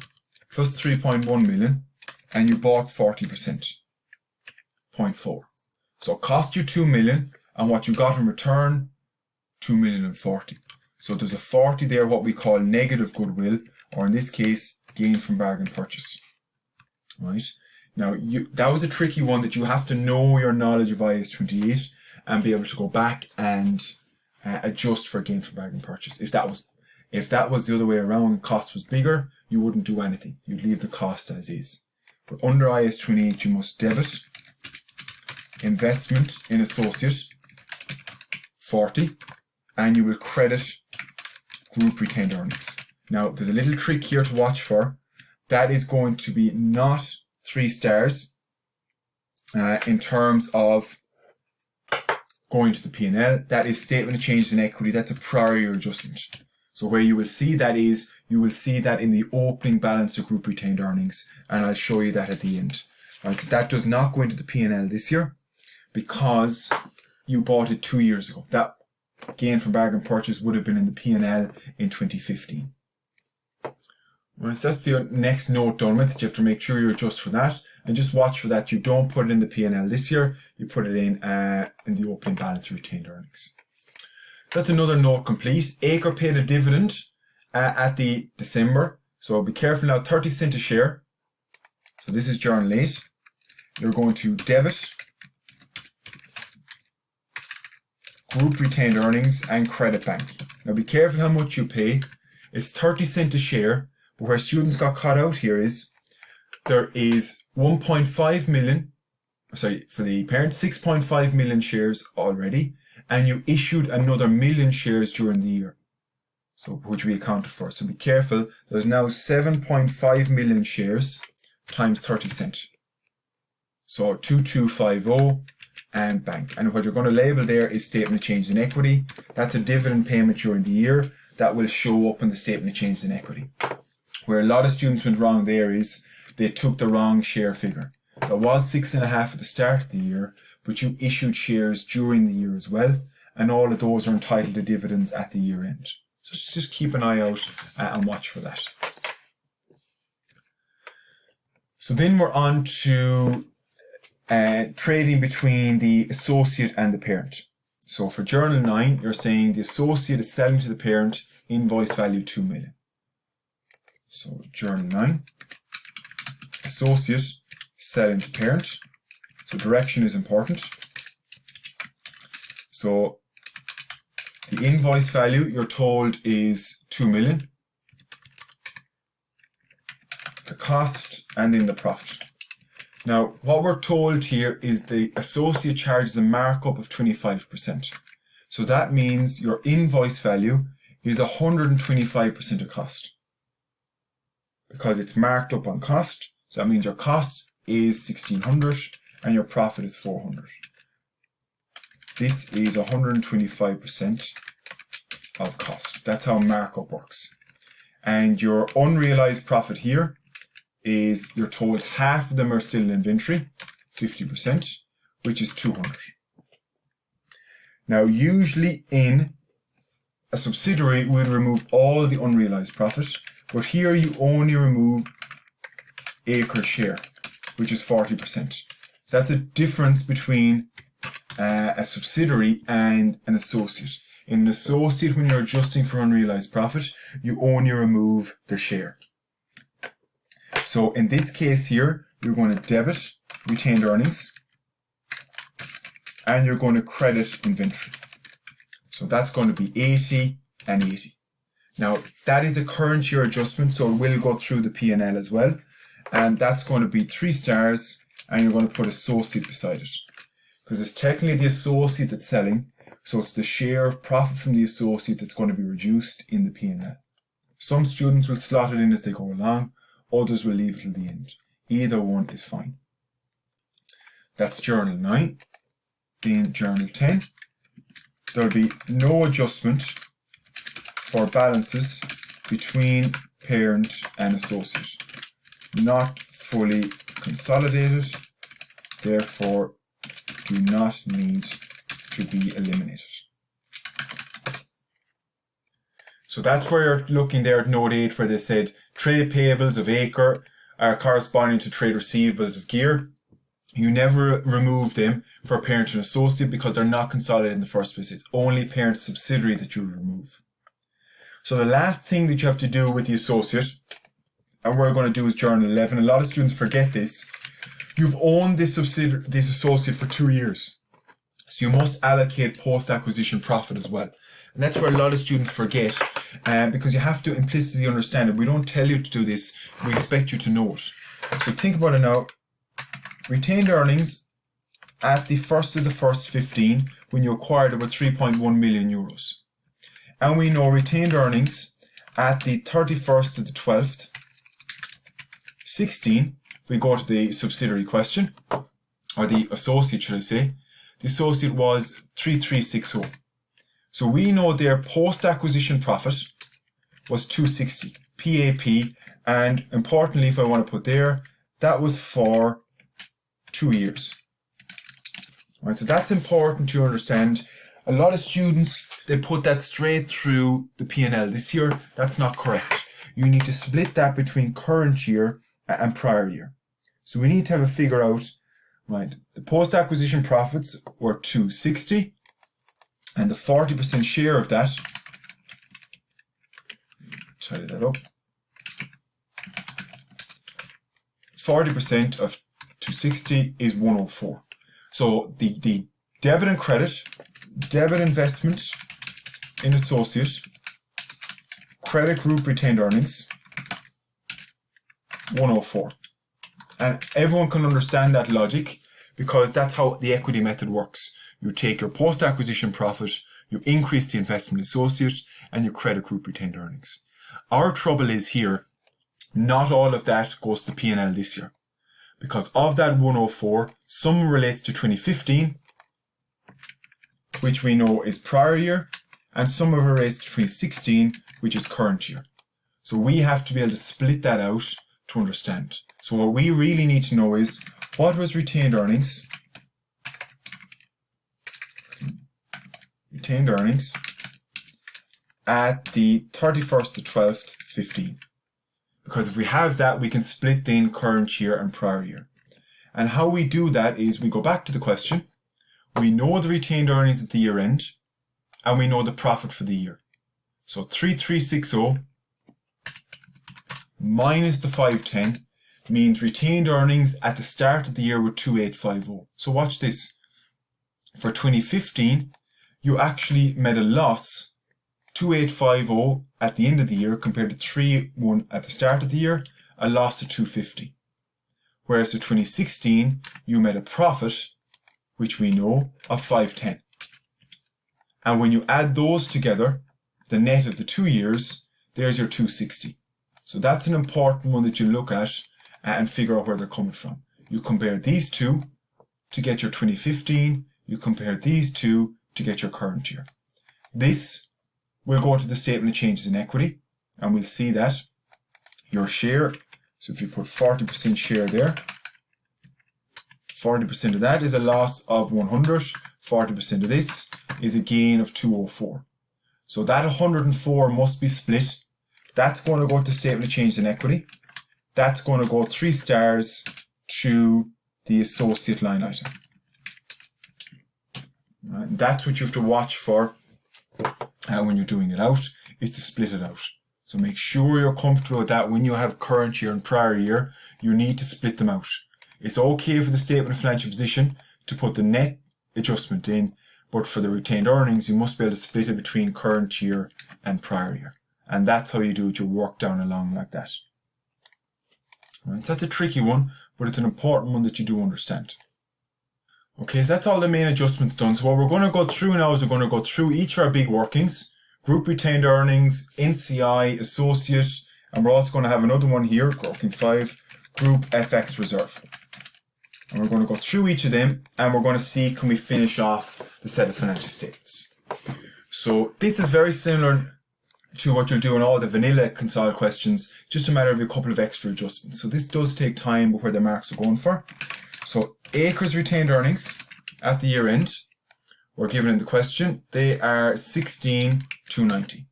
Speaker 1: plus 3.1 million, and you bought 40%, 0.4. So it cost you 2 million, and what you got in return, 2 million and 40. So there's a 40 there, what we call negative goodwill, or in this case, gain from bargain purchase. Right? Now, that was a tricky one that you have to know your knowledge of IAS 28 and be able to go back and adjust for gain from bargain purchase. If that was the other way around, cost was bigger, you wouldn't do anything. You'd leave the cost as is. But under IAS 28, you must debit investment in associate 40, and you will credit group retained earnings. Now, there's a little trick here to watch for. That is going to be not 3 stars in terms of going to the P&L. That is statement of changes in equity. That's a prior year adjustment. So where you will see that is, you will see that in the opening balance of group retained earnings, and I'll show you that at the end. Right, so that does not go into the P&L this year because you bought it 2 years ago. That gain from bargain purchase would have been in the P&L in 2015. Right, so that's the next note done with. You have to make sure you adjust for that, and just watch for that. You don't put it in the P&L this year. You put it in the opening balance of retained earnings. That's another note complete. Acre paid a dividend at the December. So be careful now, 30 cents a share. So this is Journal 8. You're going to debit group retained earnings and credit bank. Now be careful how much you pay. It's 30 cents a share. But where students got caught out here is there is 1.5 million, sorry, for the parent, 6.5 million shares already, and you issued another million shares during the year, so which we accounted for. So be careful. There's now 7.5 million shares times 30 cents. So 2250 and bank. And what you're going to label there is statement of changes in equity. That's a dividend payment during the year that will show up in the statement of changes in equity. Where a lot of students went wrong there is they took the wrong share figure. There was 6.5 at the start of the year, but you issued shares during the year as well, and all of those are entitled to dividends at the year end. So just keep an eye out and watch for that. So then we're on to trading between the associate and the parent. So for Journal 9, you're saying the associate is selling to the parent, invoice value 2 million. So Journal 9, associate selling to parent. So direction is important. So the invoice value you're told is 2 million. The cost and then the profit. Now what we're told here is the associate charges a markup of 25%. So that means your invoice value is 125% of cost, because it's marked up on cost. So that means your cost is 1600 and your profit is 400. This is 125% of cost. That's how markup works. And your unrealized profit here is, you're told half of them are still in inventory, 50%, which is 200. Now usually in a subsidiary we would remove all the unrealized profit, but here you only remove Acre's share, which is 40%. So that's a difference between a subsidiary and an associate. In an associate, when you're adjusting for unrealized profit, you only remove their share. So in this case here, you're going to debit retained earnings and you're going to credit inventory. So that's going to be 80 and 80. Now that is a current year adjustment, so it will go through the P&L as well. And that's going to be 3 stars, and you're going to put associate beside it. because it's technically the associate that's selling, so it's the share of profit from the associate that's going to be reduced in the P&L. Some students will slot it in as they go along, others will leave it till the end. Either one is fine. That's Journal 9. In Journal 10, there will be no adjustment for balances between parent and associate. Not fully consolidated, therefore do not need to be eliminated. So that's where you're looking there at note 8, where they said trade payables of Acre are corresponding to trade receivables of Gear. You never remove them for parent and associate because they're not consolidated in the first place. It's only parent subsidiary that you remove. So the last thing that you have to do with the associate, and we're going to do is Journal 11. A lot of students forget this. You've owned this associate for 2 years. So you must allocate post-acquisition profit as well. And that's where a lot of students forget, because you have to implicitly understand it. We don't tell you to do this. We expect you to know it. So think about it now. Retained earnings at the 1st of the 1st 15 when you acquired it were 3.1 million euros. And we know retained earnings at the 31st of the 12th 16, if we go to the subsidiary question, or the associate should I say, the associate was 3360. So we know their post-acquisition profit was 260, PAP, and importantly, if I want to put there, that was for 2 years. All right, so that's important to understand. A lot of students, they put that straight through the P&L. This year, that's not correct. You need to split that between current year and prior year. So we need to have a figure out, right, the post-acquisition profits were 260, and the 40% share of that, tidy that up, 40% of 260 is 104. So the debit and credit, debit investment in associate, credit group retained earnings, 104. And everyone can understand that logic because that's how the equity method works. You take your post-acquisition profit, you increase the investment associate, and your credit group retained earnings. Our trouble is here, not all of that goes to P&L this year. Because of that 104, some relates to 2015, which we know is prior year, and some of it relates to 2016, which is current year. So we have to be able to split that out to understand. So what we really need to know is, what was retained earnings? Retained earnings at the 31st to 12th, 15. Because if we have that, we can split in current year and prior year. And how we do that is we go back to the question, we know the retained earnings at the year end, and we know the profit for the year. So 3360 minus the 510 means retained earnings at the start of the year were 2850. So watch this. For 2015, you actually made a loss 2850 at the end of the year compared to 31 at the start of the year, a loss of 250. Whereas for 2016, you made a profit, which we know, of 510. And when you add those together, the net of the 2 years, there's your 260. So that's an important one that you look at and figure out where they're coming from. You compare these two to get your 2015, you compare these two to get your current year. This, we'll go to the statement of changes in equity, and we'll see that your share, so if you put 40% share there, 40% of that is a loss of 100, 40% of this is a gain of 204. So that 104 must be split. That's going to go to the statement of changes in equity. That's going to go 3 stars to the associate line item. And that's what you have to watch for when you're doing it out, is to split it out. So make sure you're comfortable with that. When you have current year and prior year, you need to split them out. It's okay for the statement of financial position to put the net adjustment in, but for the retained earnings, you must be able to split it between current year and prior year. And that's how you do it. You work down along like that. Right, so that's a tricky one, but it's an important one that you do understand. Okay, so that's all the main adjustments done. So what we're going to go through now is we're going to go through each of our big workings, group retained earnings, NCI, associate, and we're also going to have another one here, working 5, group FX reserve. And we're going to go through each of them and we're going to see, can we finish off the set of financial statements. So this is very similar to what you'll do in all the vanilla console questions, just a matter of a couple of extra adjustments. So this does take time where the marks are going for. So Acre's retained earnings at the year end were given in the question. They are 16,290.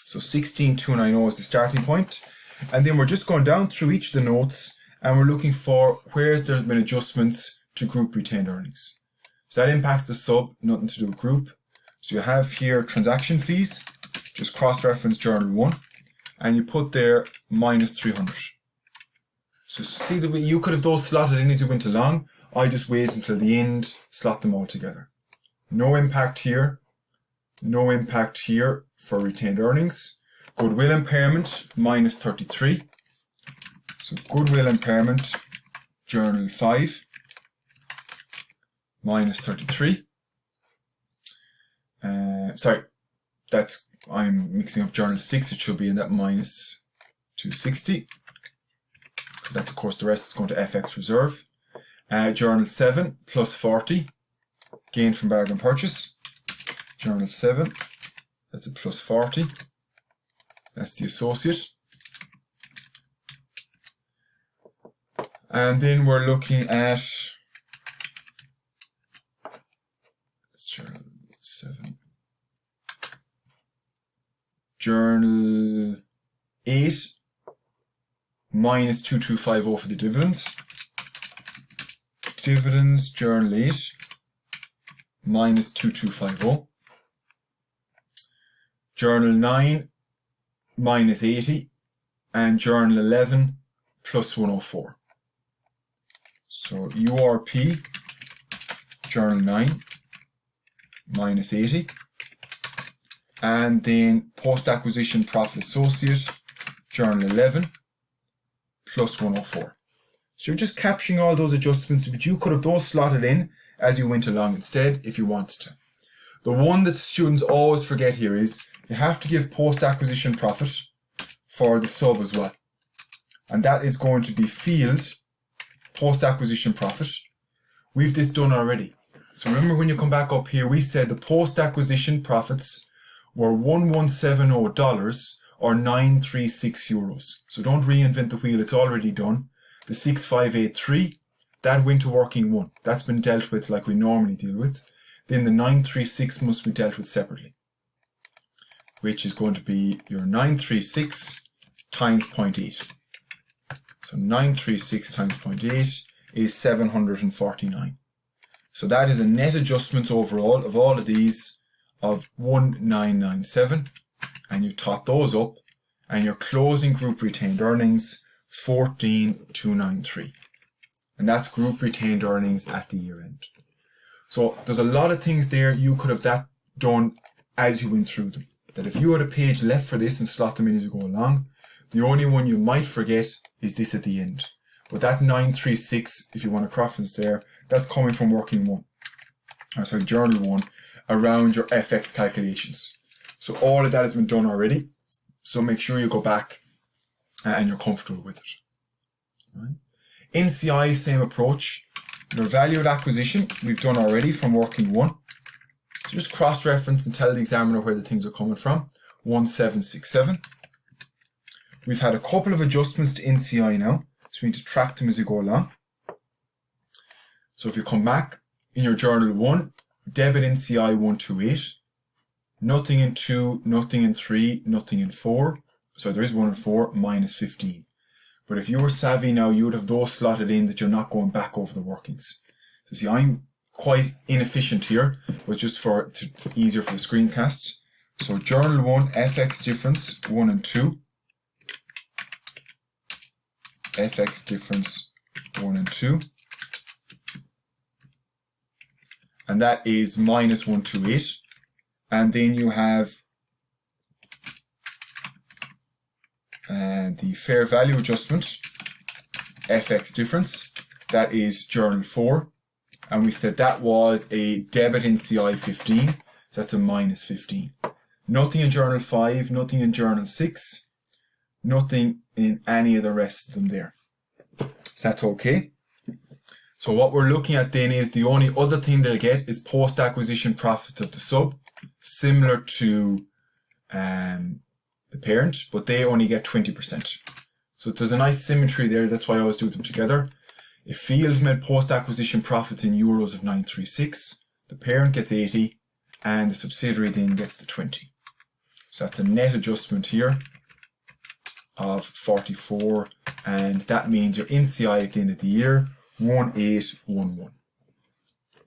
Speaker 1: So 16,290 is the starting point. And then we're just going down through each of the notes and we're looking for where's there been adjustments to group retained earnings. So that impacts the sub, nothing to do with group. So you have here transaction fees, just cross-reference journal 1, and you put there minus 300. So see the way you could have those slotted in as you went along. I just wait until the end, slot them all together. No impact here, no impact here for retained earnings. Goodwill impairment, minus 33. So goodwill impairment, journal 5, minus 33. Sorry, I'm mixing up journal 6, it should be in that minus 260. That's of course the rest is going to FX reserve. Journal 7 plus 40, gain from bargain purchase. Journal 7, that's a plus 40. That's the associate. And then we're looking at journal 7. Journal 8 minus 2250 for the dividends. Dividends, journal 8 minus 2250. Journal 9 minus 80 and journal 11 plus 104. So URP, journal 9 minus 80. And then post-acquisition profit associate, journal 11 plus 104. So you're just capturing all those adjustments, but you could have those slotted in as you went along instead if you wanted to. The one that students always forget here is you have to give post-acquisition profit for the sub as well. And that is going to be field post-acquisition profit. We've this done already. So remember when you come back up here, we said the post-acquisition profits were $1170 or 936 euros. So don't reinvent the wheel, it's already done. The 6583, that went to working 1. That's been dealt with like we normally deal with. Then the 936 must be dealt with separately, which is going to be your 936 times 0.8. So 936 times 0.8 is 749. So that is a net adjustment overall of all of these of 1997. And you tot those up and your closing group retained earnings 14,293. And that's group retained earnings at the year end. So there's a lot of things there you could have that done as you went through them. That if you had a page left for this and slot them in as you go along, the only one you might forget is this at the end. But that 936, if you want to cross-reference there, that's coming from working 1. Or sorry, journal 1, around your FX calculations. So all of that has been done already. So make sure you go back and you're comfortable with it. Right. NCI, same approach. Your value at acquisition, we've done already from working 1. So just cross-reference and tell the examiner where the things are coming from. 1767. We've had a couple of adjustments to NCI now. So we need to track them as you go along. So if you come back in your journal 1, debit NCI 128. Nothing in 2, nothing in 3, nothing in 4. So there is 1 in 4, minus 15. But if you were savvy now, you would have those slotted in that you're not going back over the workings. So see, I'm quite inefficient here, but just for easier for the screencasts. So journal 1, FX difference 1 and 2. FX difference 1 and 2. And that is minus 128. And then you have the fair value adjustment, FX difference, that is journal 4, And we said that was a debit in CI 15, so that's a minus 15. Nothing in Journal 5, nothing in Journal 6, nothing in any of the rest of them there. So that's okay. So what we're looking at then is the only other thing they'll get is post-acquisition profit of the sub, similar to the parent, but they only get 20%. So there's a nice symmetry there, that's why I always do them together. If Field made post-acquisition profits in euros of 936, the parent gets 80, and the subsidiary then gets the 20. So that's a net adjustment here of 44, and that means your NCI at the end of the year, 1811.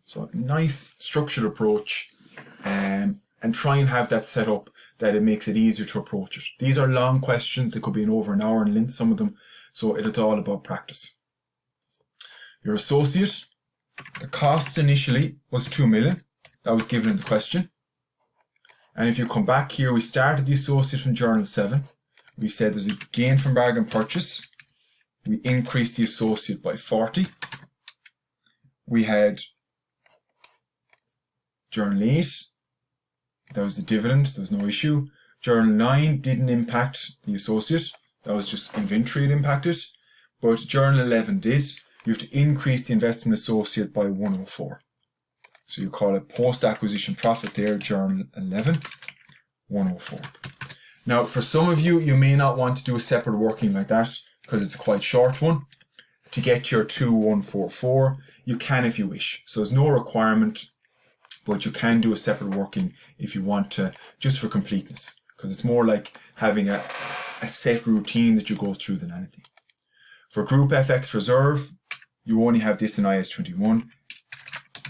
Speaker 1: So nice structured approach, and try and have that set up that it makes it easier to approach it. These are long questions, they could be over an hour in length, some of them, so it's all about practice. Your associate, the cost initially was 2 million, that was given in the question. And if you come back here, we started the associate from Journal 7. We said there's a gain from bargain purchase. We increased the associate by 40. We had Journal 8. That was the dividend. There was no issue. Journal 9 didn't impact the associate. That was just inventory it impacted. But Journal 11 did. You have to increase the investment associate by 104. So you call it post-acquisition profit there, Journal 11, 104. Now, for some of you, you may not want to do a separate working like that because it's a quite short one. To get your 2144, you can if you wish. So there's no requirement, but you can do a separate working if you want to, just for completeness, because it's more like having a set routine that you go through than anything. For Group FX Reserve, you only have this in IAS 21.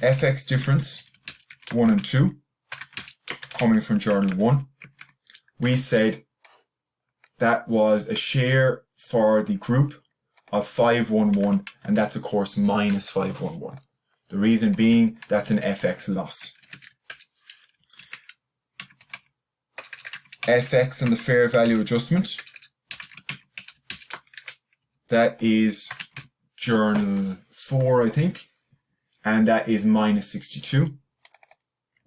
Speaker 1: FX difference 1 and 2 coming from Journal 1. We said that was a share for the group of 511, and that's of course minus 511. The reason being that's an FX loss. FX and the fair value adjustment, that is Journal 4, I think, and that is minus 62.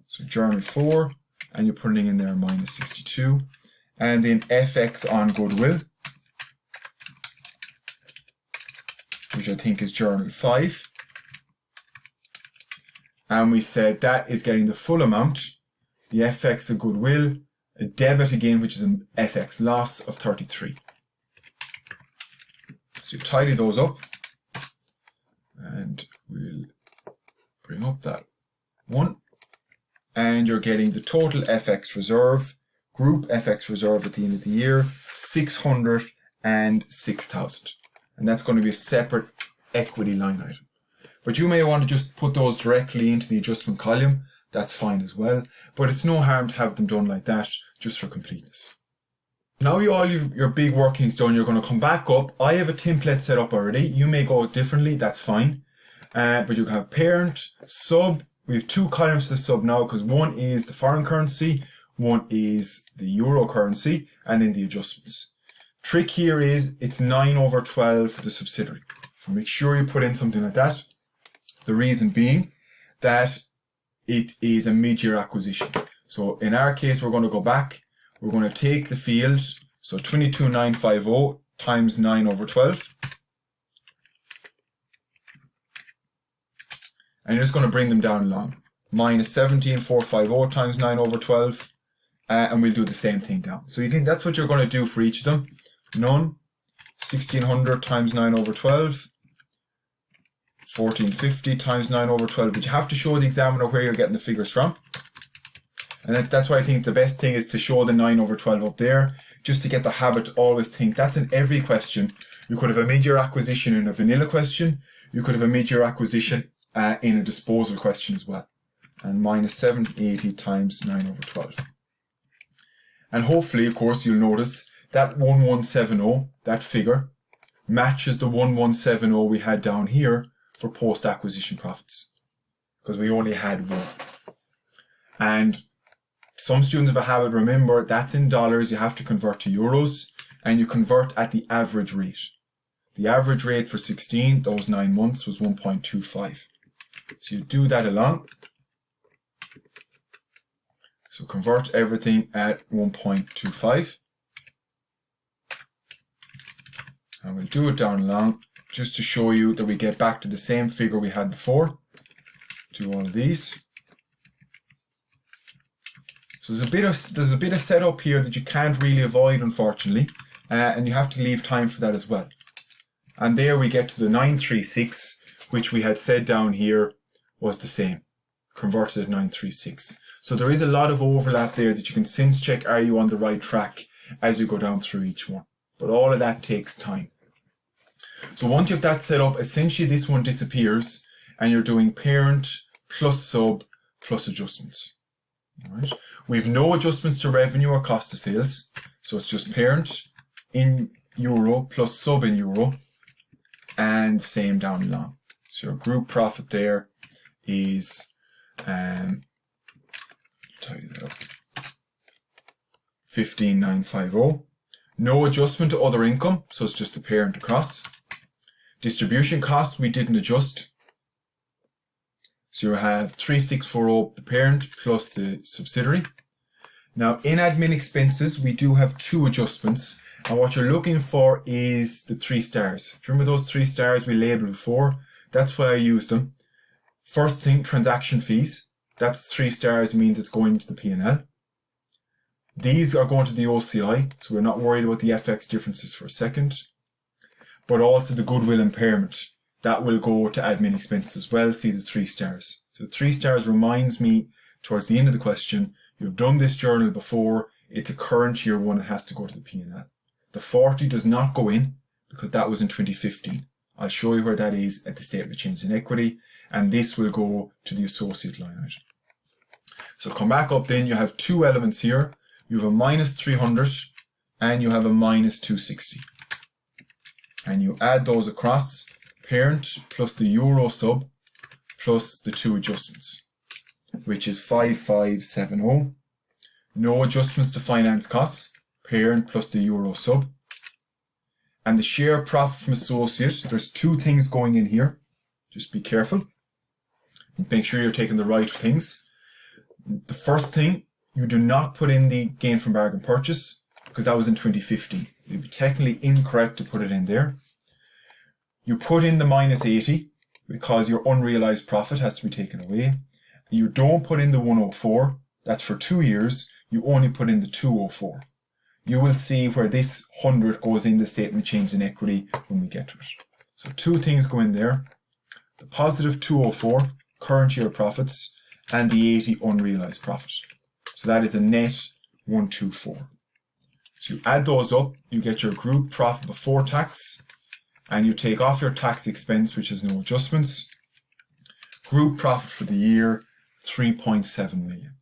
Speaker 1: So Journal 4, and you're putting in there minus 62. And then FX on goodwill, which I think is Journal 5. And we said that is getting the full amount, the FX of goodwill, a debit again, which is an FX loss of 33. So you tidy those up, and we'll bring up that one. And you're getting the total FX reserve, group FX reserve at the end of the year, 606,000. And that's going to be a separate equity line item. But you may want to just put those directly into the adjustment column. That's fine as well. But it's no harm to have them done like that, just for completeness. Now all your big workings done, you're going to come back up. I have a template set up already. You may go differently, that's fine. But you can have parent, sub. We have 2 columns to the sub now because one is the foreign currency, one is the euro currency, and then the adjustments. Trick here is it's 9/12 for the subsidiary. So make sure you put in something like that. The reason being that it is a mid-year acquisition. So in our case, we're going to go back. We're going to take the field, so 22,950 times 9/12. And you're just going to bring them down along. Minus 17,450 times 9/12. And we'll do the same thing down. So you can, that's what you're going to do for each of them. None. 1,600 times 9/12. 1,450 times 9/12. But you have to show the examiner where you're getting the figures from. And that's why I think the best thing is to show the 9/12 up there, just to get the habit to always think. That's in every question. You could have a mid-year acquisition in a vanilla question. You could have a mid-year acquisition in a disposal question as well. And minus 780 times 9/12. And hopefully, of course, you'll notice that 1170, that figure, matches the 1170 we had down here for post-acquisition profits. Because we only had one. And some students have a habit, remember, that's in dollars, you have to convert to euros, and you convert at the average rate. The average rate for 16, those 9 months, was 1.25. So you do that along. So convert everything at 1.25. And we'll do it down along just to show you that we get back to the same figure we had before. Do all of these. So there's a bit of setup here that you can't really avoid, unfortunately, and you have to leave time for that as well. And there we get to the 936, which we had said down here was the same, converted at 936. So there is a lot of overlap there that you can sense check, are you on the right track as you go down through each one. But all of that takes time. So once you have that set up, essentially this one disappears and you're doing parent plus sub plus adjustments. All right. We've no adjustments to revenue or cost of sales. So it's just parent in euro plus sub in euro and same down along. So your group profit there is, tidy that up, 15,950. No adjustment to other income, so it's just the parent across. Distribution costs we didn't adjust. So you have 3,640 the parent plus the subsidiary. Now in admin expenses, we do have two adjustments. And what you're looking for is the 3 stars. Do you remember those 3 stars we labeled before? That's why I used them. First thing, transaction fees. That's 3 stars, means it's going to the P&L. These are going to the OCI, so we're not worried about the FX differences for a second. But also the goodwill impairment. That will go to admin expenses as well. See the 3 stars. So the 3 stars reminds me towards the end of the question, you've done this journal before. It's a current year one. It has to go to the P&L. The 40 does not go in because that was in 2015. I'll show you where that is at the statement of change in equity. And this will go to the associate line item. So come back up then. You have two elements here. You have a minus 300 and you have a minus 260. And you add those across, parent plus the euro sub plus the two adjustments, which is 5570. No adjustments to finance costs, parent plus the euro sub. And the share profit from associate, there's two things going in here. Just be careful. Make sure you're taking the right things. The first thing, you do not put in the gain from bargain purchase because that was in 2015. It would be technically incorrect to put it in there. You put in the minus 80 because your unrealized profit has to be taken away. You don't put in the 104. That's for 2 years. You only put in the 204. You will see where this 100 goes in the statement of change in equity when we get to it. So two things go in there. The positive 204, current year profits, and the 80 unrealized profit. So that is a net 124. So you add those up, you get your group profit before tax, and you take off your tax expense, which has no adjustments. Group profit for the year, 3.7 million.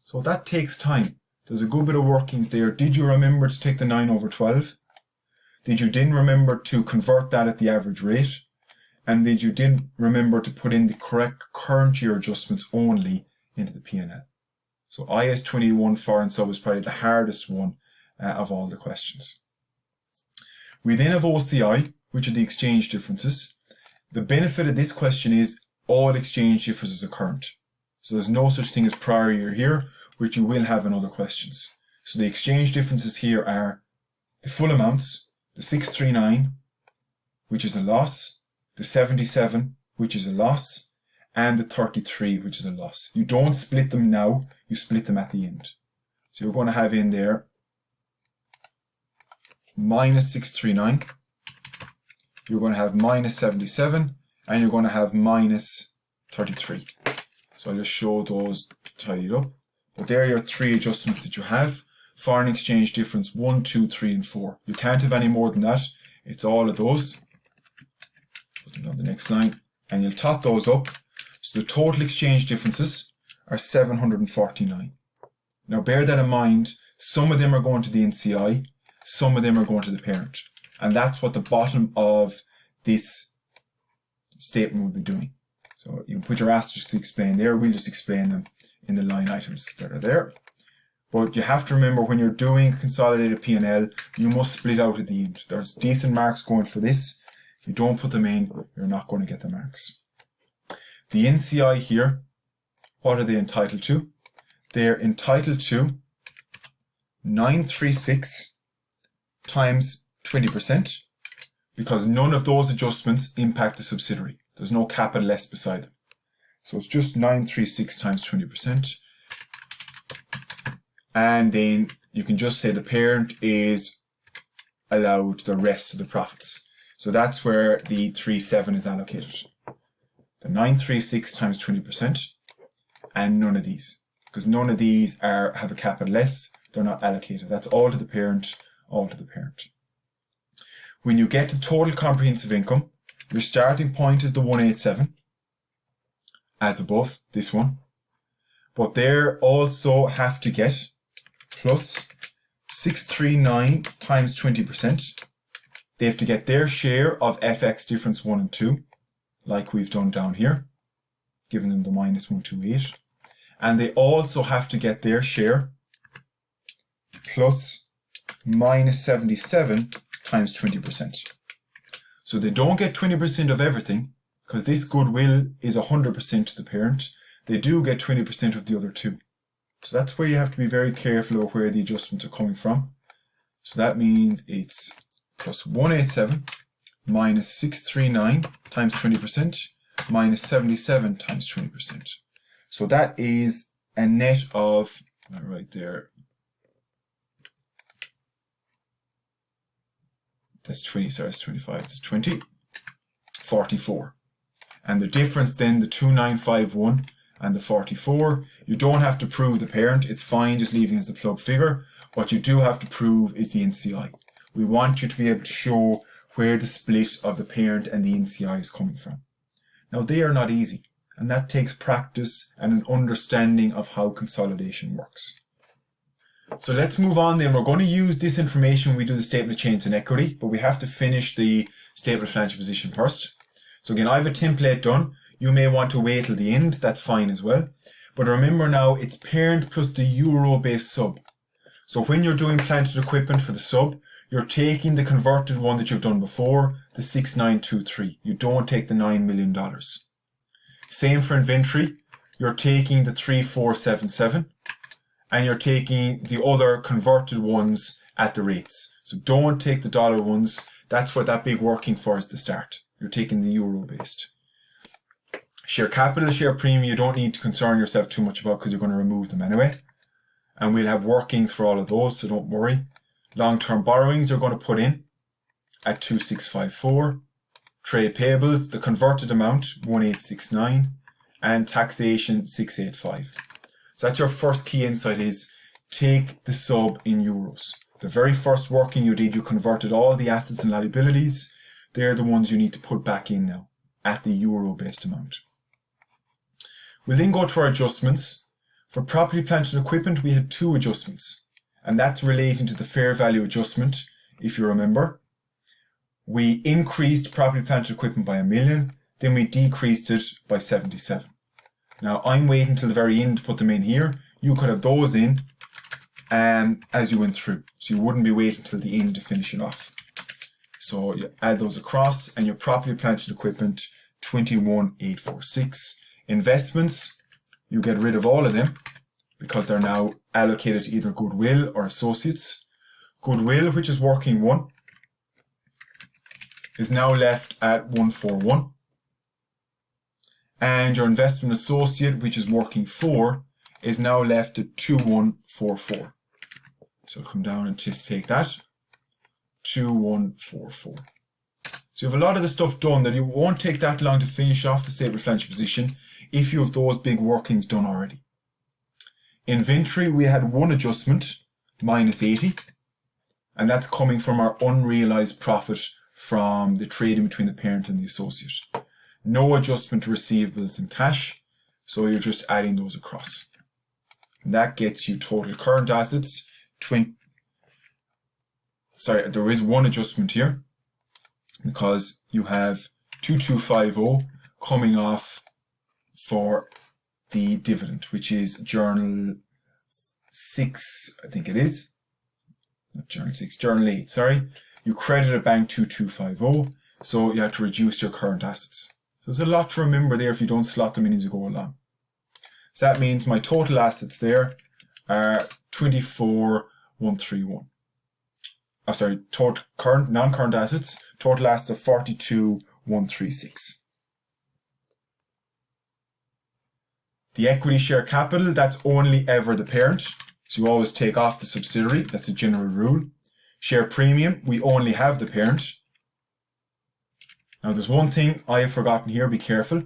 Speaker 1: So that takes time. There's a good bit of workings there. Did you remember to take the 9/12? Did you then remember to convert that at the average rate? And did you then remember to put in the correct current year adjustments only into the P&L? So IAS 21 foreign sub is probably the hardest one of all the questions. We then have OCI, which are the exchange differences. The benefit of this question is all exchange differences are current. So there's no such thing as prior year here, which you will have in other questions. So the exchange differences here are the full amounts, the 639, which is a loss, the 77, which is a loss, and the 33, which is a loss. You don't split them now, you split them at the end. So you're going to have in there minus 639, you're going to have minus 77, and you're going to have minus 33. So I'll just show those tidied up. But there are your three adjustments that you have. Foreign exchange difference 1, 2, 3, and 4. You can't have any more than that. It's all of those. Put them on the next line. And you'll top those up. So the total exchange differences are 749. Now bear that in mind. Some of them are going to the NCI. Some of them are going to the parent. And that's what the bottom of this statement will be doing. So you can put your asterisks to explain there. We'll just explain them in the line items that are there. But you have to remember when you're doing consolidated P&L, you must split out at the end. There's decent marks going for this. If you don't put them in, you're not going to get the marks. The NCI here, what are they entitled to? They're entitled to 936 times 20%, because none of those adjustments impact the subsidiary. There's no capital S beside them. So it's just 936 times 20%. And then you can just say the parent is allowed the rest of the profits. So that's where the 37 is allocated. The 936 times 20% and none of these. Because none of these have a capital S. They're not allocated. That's all to the parent, all to the parent. When you get to total comprehensive income, your starting point is the 187, as above, this one. But they also have to get plus 639 times 20%. They have to get their share of FX difference 1 and 2, like we've done down here, giving them the minus 128. And they also have to get their share plus minus 77 times 20%. So they don't get 20% of everything, because this goodwill is 100% to the parent. They do get 20% of the other two. So that's where you have to be very careful of where the adjustments are coming from. So that means it's plus 187 minus 639 times 20% minus 77 times 20%. So that is a net of, right there, that's 20, sorry, it's 25, it's 20, 44. And the difference then, the 2951 and the 44, you don't have to prove the parent, it's fine just leaving as the plug figure. What you do have to prove is the NCI. We want you to be able to show where the split of the parent and the NCI is coming from. Now they are not easy, and that takes practice and an understanding of how consolidation works. So let's move on then. We're going to use this information when we do the statement of change in equity, but we have to finish the statement of financial position first. So again, I have a template done. You may want to wait till the end. That's fine as well. But remember now, it's parent plus the euro-based sub. So when you're doing plant and equipment for the sub, you're taking the converted one that you've done before, the 6923. You don't take the $9 million. Same for inventory. You're taking the 3477. And you're taking the other converted ones at the rates. So don't take the dollar ones. That's what that big working for is to start. You're taking the euro based. Share capital, share premium, you don't need to concern yourself too much about because you're going to remove them anyway. And we'll have workings for all of those, so don't worry. Long-term borrowings you're going to put in at 2654. Trade payables, the converted amount, 1869. And taxation, 685. So that's your first key insight is take the sub in euros. The very first working you did, you converted all the assets and liabilities. They're the ones you need to put back in now at the euro-based amount. We'll then go to our adjustments. For property, plant and equipment, we had two adjustments. And that's relating to the fair value adjustment, if you remember. We increased property, plant and equipment by $1 million. Then we decreased it by 77. Now, I'm waiting till the very end to put them in here. You could have those in as you went through. So you wouldn't be waiting till the end to finish it off. So you add those across and your property, plant and equipment, 21,846. Investments, you get rid of all of them because they're now allocated to either goodwill or associates. Goodwill, which is working 1, is now left at 141. And your investment associate, which is working 4, is now left at 2144. So come down and just take that. 2144. So you have a lot of the stuff done that it won't take that long to finish off the statement of financial position if you have those big workings done already. Inventory, we had one adjustment, minus 80. And that's coming from our unrealized profit from the trading between the parent and the associate. No adjustment to receivables and cash, so you're just adding those across. And that gets you total current assets, there is one adjustment here, because you have 2250 coming off for the dividend, which is Journal 6, I think it is. Not Journal 6, Journal 8, sorry. You credited bank 2250, so you have to reduce your current assets. So there's a lot to remember there if you don't slot them in as you go along. So that means my total assets there are 24,131. Oh, sorry, total current, non-current assets, total assets of 42,136. The equity share capital, that's only ever the parent. So you always take off the subsidiary, that's a general rule. Share premium, we only have the parent. Now there's one thing I have forgotten here, be careful.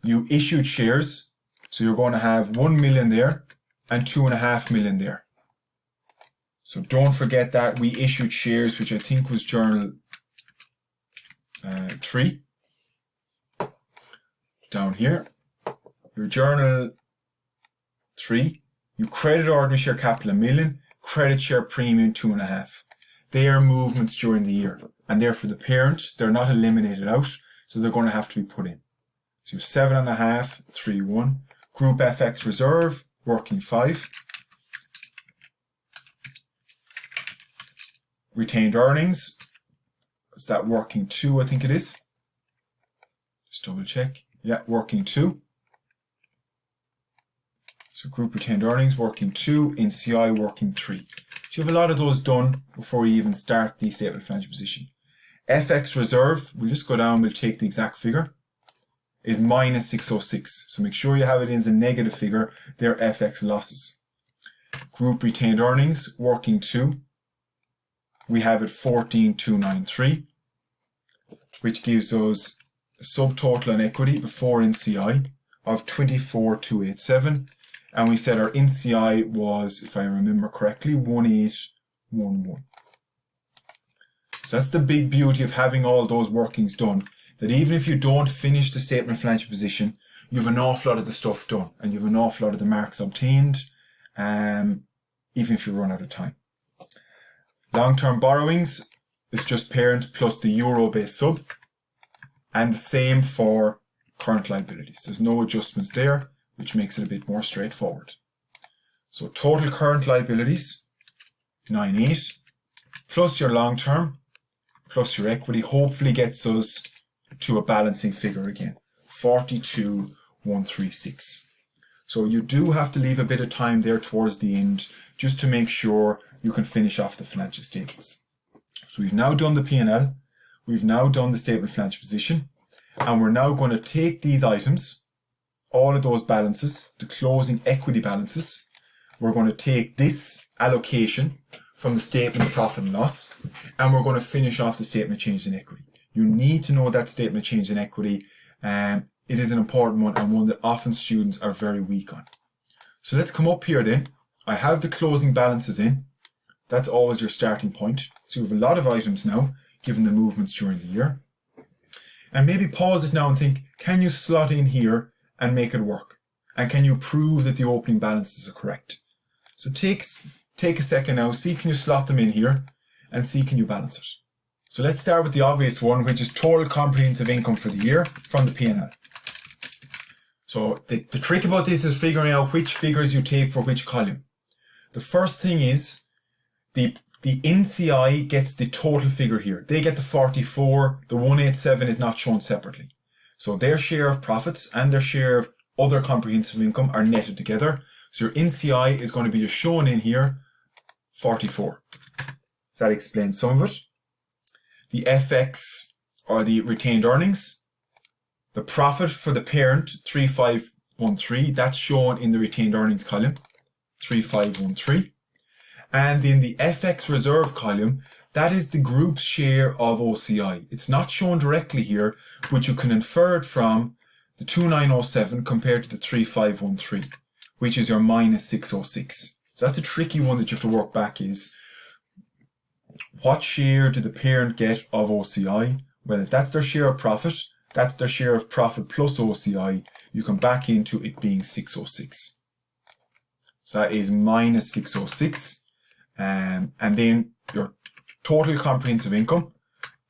Speaker 1: You issued shares, so you're going to have 1 million there and 2.5 million there. So don't forget that we issued shares, which I think was journal 3. Down here, your journal 3, you credit ordinary share capital 1 million, credit share premium 2.5. They are movements during the year, and they're for the parent. They're not eliminated out, so they're going to have to be put in. So you have 7.5, 3, 1. Group FX reserve, working 5. Retained earnings, is that working 2, I think it is. Just double check. Yeah, working 2. So group retained earnings, working 2. NCI, working 3. So you have a lot of those done before you even start the statement of financial position. FX reserve, we'll just go down, we'll take the exact figure, is minus 606. So make sure you have it in as a negative figure. They're FX losses. Group retained earnings, working 2. We have it 14,293, which gives us a subtotal on equity before NCI of 24,287. And we said our NCI was, if I remember correctly, 1811. So that's the big beauty of having all those workings done, that even if you don't finish the statement of financial position, you have an awful lot of the stuff done and you have an awful lot of the marks obtained, even if you run out of time. Long-term borrowings is just parent plus the euro-based sub, and the same for current liabilities. There's no adjustments there, which makes it a bit more straightforward. So total current liabilities, 98, plus your long-term, plus your equity, hopefully gets us to a balancing figure again, 42,136. So you do have to leave a bit of time there towards the end, just to make sure you can finish off the financial statements. So we've now done the P&L, we've now done the statement of financial position, and we're now going to take these items, all of those balances, the closing equity balances, we're going to take this allocation from the statement of profit and loss, and we're going to finish off the statement of change in equity. You need to know that statement of change in equity. It is an important one, and one that often students are very weak on. So let's come up here then. I have the closing balances in. That's always your starting point. So you have a lot of items now, given the movements during the year. And maybe pause it now and think, can you slot in here and make it work? And can you prove that the opening balances are correct? So take a second now, see can you slot them in here, and see can you balance it. So let's start with the obvious one, which is total comprehensive income for the year from the P&L. So the trick about this is figuring out which figures you take for which column. The first thing is the NCI gets the total figure here. They get the 44, the 187 is not shown separately. So their share of profits and their share of other comprehensive income are netted together. So your NCI is going to be just shown in here, 44. So that explains some of it. The FX, or the retained earnings, the profit for the parent, 3513, that's shown in the retained earnings column, 3513. And in the FX reserve column, that is the group's share of OCI. It's not shown directly here, but you can infer it from the 2907 compared to the 3513, which is your minus 606. So that's a tricky one that you have to work back is, what share did the parent get of OCI? Well, if that's their share of profit, that's their share of profit plus OCI, you can back into it being 606. So that is minus 606. And then your total comprehensive income,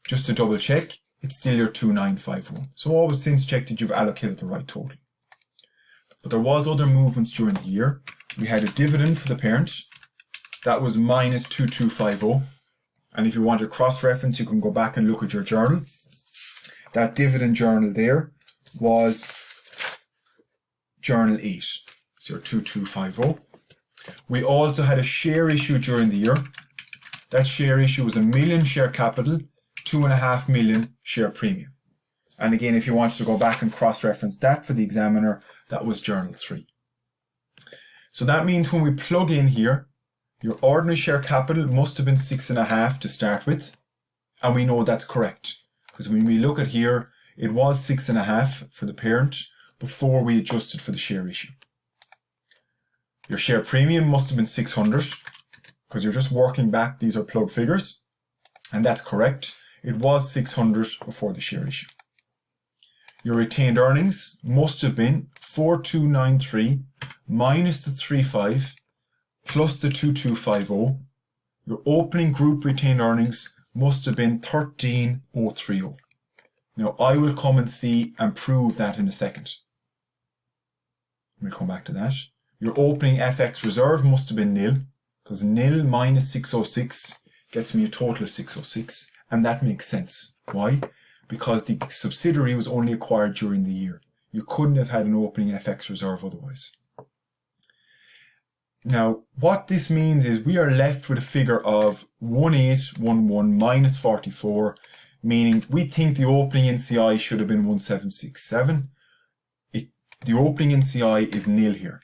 Speaker 1: just to double check, it's still your 2951. So always since check that you've allocated the right total. But there was other movements during the year. We had a dividend for the parent. That was minus 2250. And if you want to cross-reference, you can go back and look at your journal. That dividend journal there was Journal 8, so your 2250. We also had a share issue during the year. That share issue was 1 million share capital, 2.5 million share premium. And again, if you wanted to go back and cross-reference that for the examiner, that was Journal 3. So that means when we plug in here, your ordinary share capital must have been 6.5 to start with. And we know that's correct. Because when we look at here, it was 6.5 for the parent before we adjusted for the share issue. Your share premium must have been 600 because you're just working back. These are plug figures. And that's correct. It was 600 before the share issue. Your retained earnings must have been 4293 minus the 35 plus the 2250. Your opening group retained earnings must have been 13030. Now I will come and see and prove that in a second. We'll come back to that. Your opening FX reserve must have been nil, because nil minus 606 gets me a total of 606, and that makes sense. Why? Because the subsidiary was only acquired during the year. You couldn't have had an opening FX reserve otherwise. Now, what this means is we are left with a figure of 1811 minus 44, meaning we think the opening NCI should have been 1767. The opening NCI is nil here.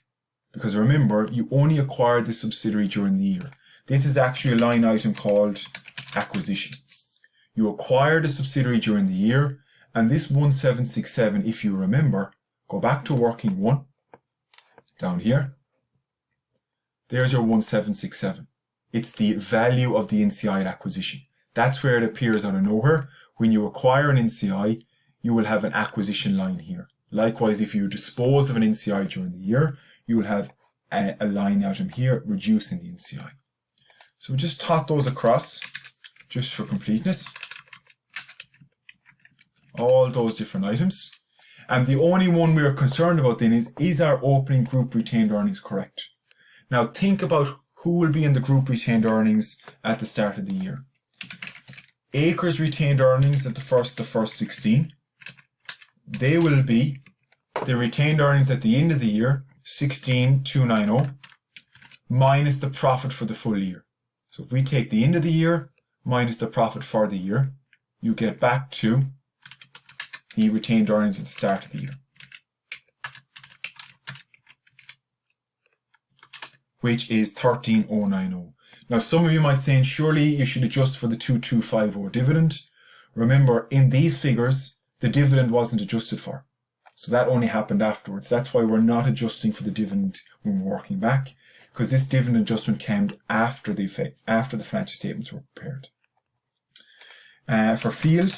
Speaker 1: Because remember, you only acquired the subsidiary during the year. This is actually a line item called acquisition. You acquired a subsidiary during the year, and this 1767, if you remember, go back to working one, down here. There's your 1767. It's the value of the NCI at acquisition. That's where it appears out of nowhere. When you acquire an NCI, you will have an acquisition line here. Likewise, if you dispose of an NCI during the year, you will have a line item here reducing the NCI. So we just tot those across just for completeness. All those different items. And the only one we are concerned about then is our opening group retained earnings correct? Now think about who will be in the group retained earnings at the start of the year. Acre's retained earnings at the first 16. They will be the retained earnings at the end of the year, 16,290, minus the profit for the full year. So if we take the end of the year minus the profit for the year, you get back to the retained earnings at the start of the year, which is 13,090. Now some of you might say, surely you should adjust for the 2250 dividend. Remember, in these figures, the dividend wasn't adjusted for. So that only happened afterwards. That's why we're not adjusting for the dividend when we're working back, because this dividend adjustment came after the financial statements were prepared. For Field,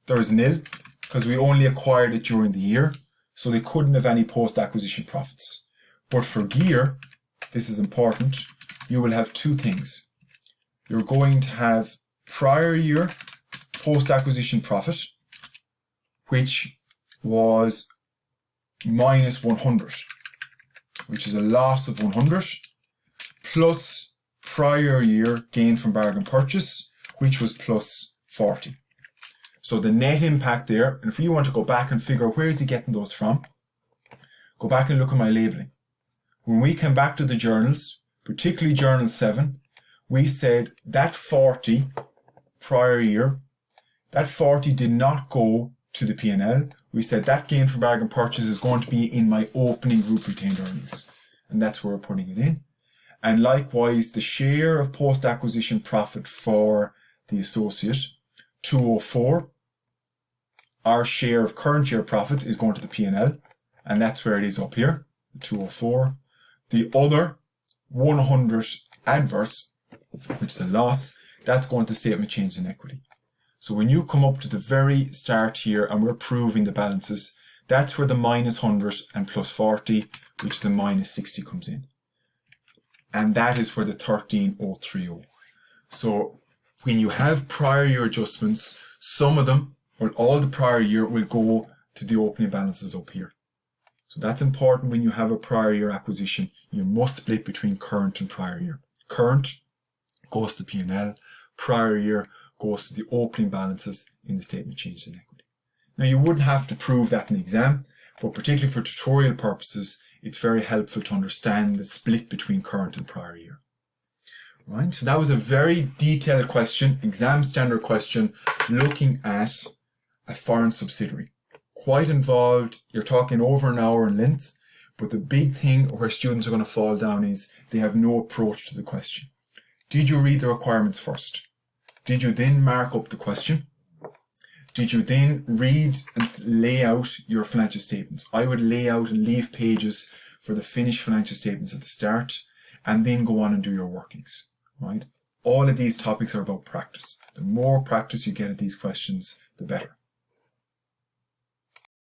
Speaker 1: there is nil, because we only acquired it during the year, so they couldn't have any post-acquisition profits. But for Gear, this is important, you will have two things. You're going to have prior year post-acquisition profit, which was minus 100, which is a loss of 100, plus prior year gain from bargain purchase, which was plus 40. So the net impact there, and if you want to go back and figure out where is he getting those from, go back and look at my labeling. When we came back to the journals, particularly Journal 7, we said that 40 prior year, that 40 did not go to the P&L. We said that gain from bargain purchase is going to be in my opening group retained earnings. And that's where we're putting it in. And likewise, the share of post-acquisition profit for the associate, 204. Our share of current year profit is going to the P&L. And that's where it is up here, 204. The other 100 adverse, which is a loss, that's going to statement change in equity. So when you come up to the very start here and we're proving the balances, that's where the minus 100 and plus 40, which is a minus 60, comes in. And that is where the 13,030. So when you have prior year adjustments, some of them, or all the prior year, will go to the opening balances up here. So that's important when you have a prior year acquisition. You must split between current and prior year. Current goes to P&L, prior year goes to the opening balances in the statement changes in equity. Now, you wouldn't have to prove that in the exam, but particularly for tutorial purposes, it's very helpful to understand the split between current and prior year. Right, so that was a very detailed question, exam standard question, looking at a foreign subsidiary. Quite involved, you're talking over an hour in length, but the big thing where students are going to fall down is they have no approach to the question. Did you read the requirements first? Did you then mark up the question? Did you then read and lay out your financial statements? I would lay out and leave pages for the finished financial statements at the start, and then go on and do your workings, right? All of these topics are about practice. The more practice you get at these questions, the better.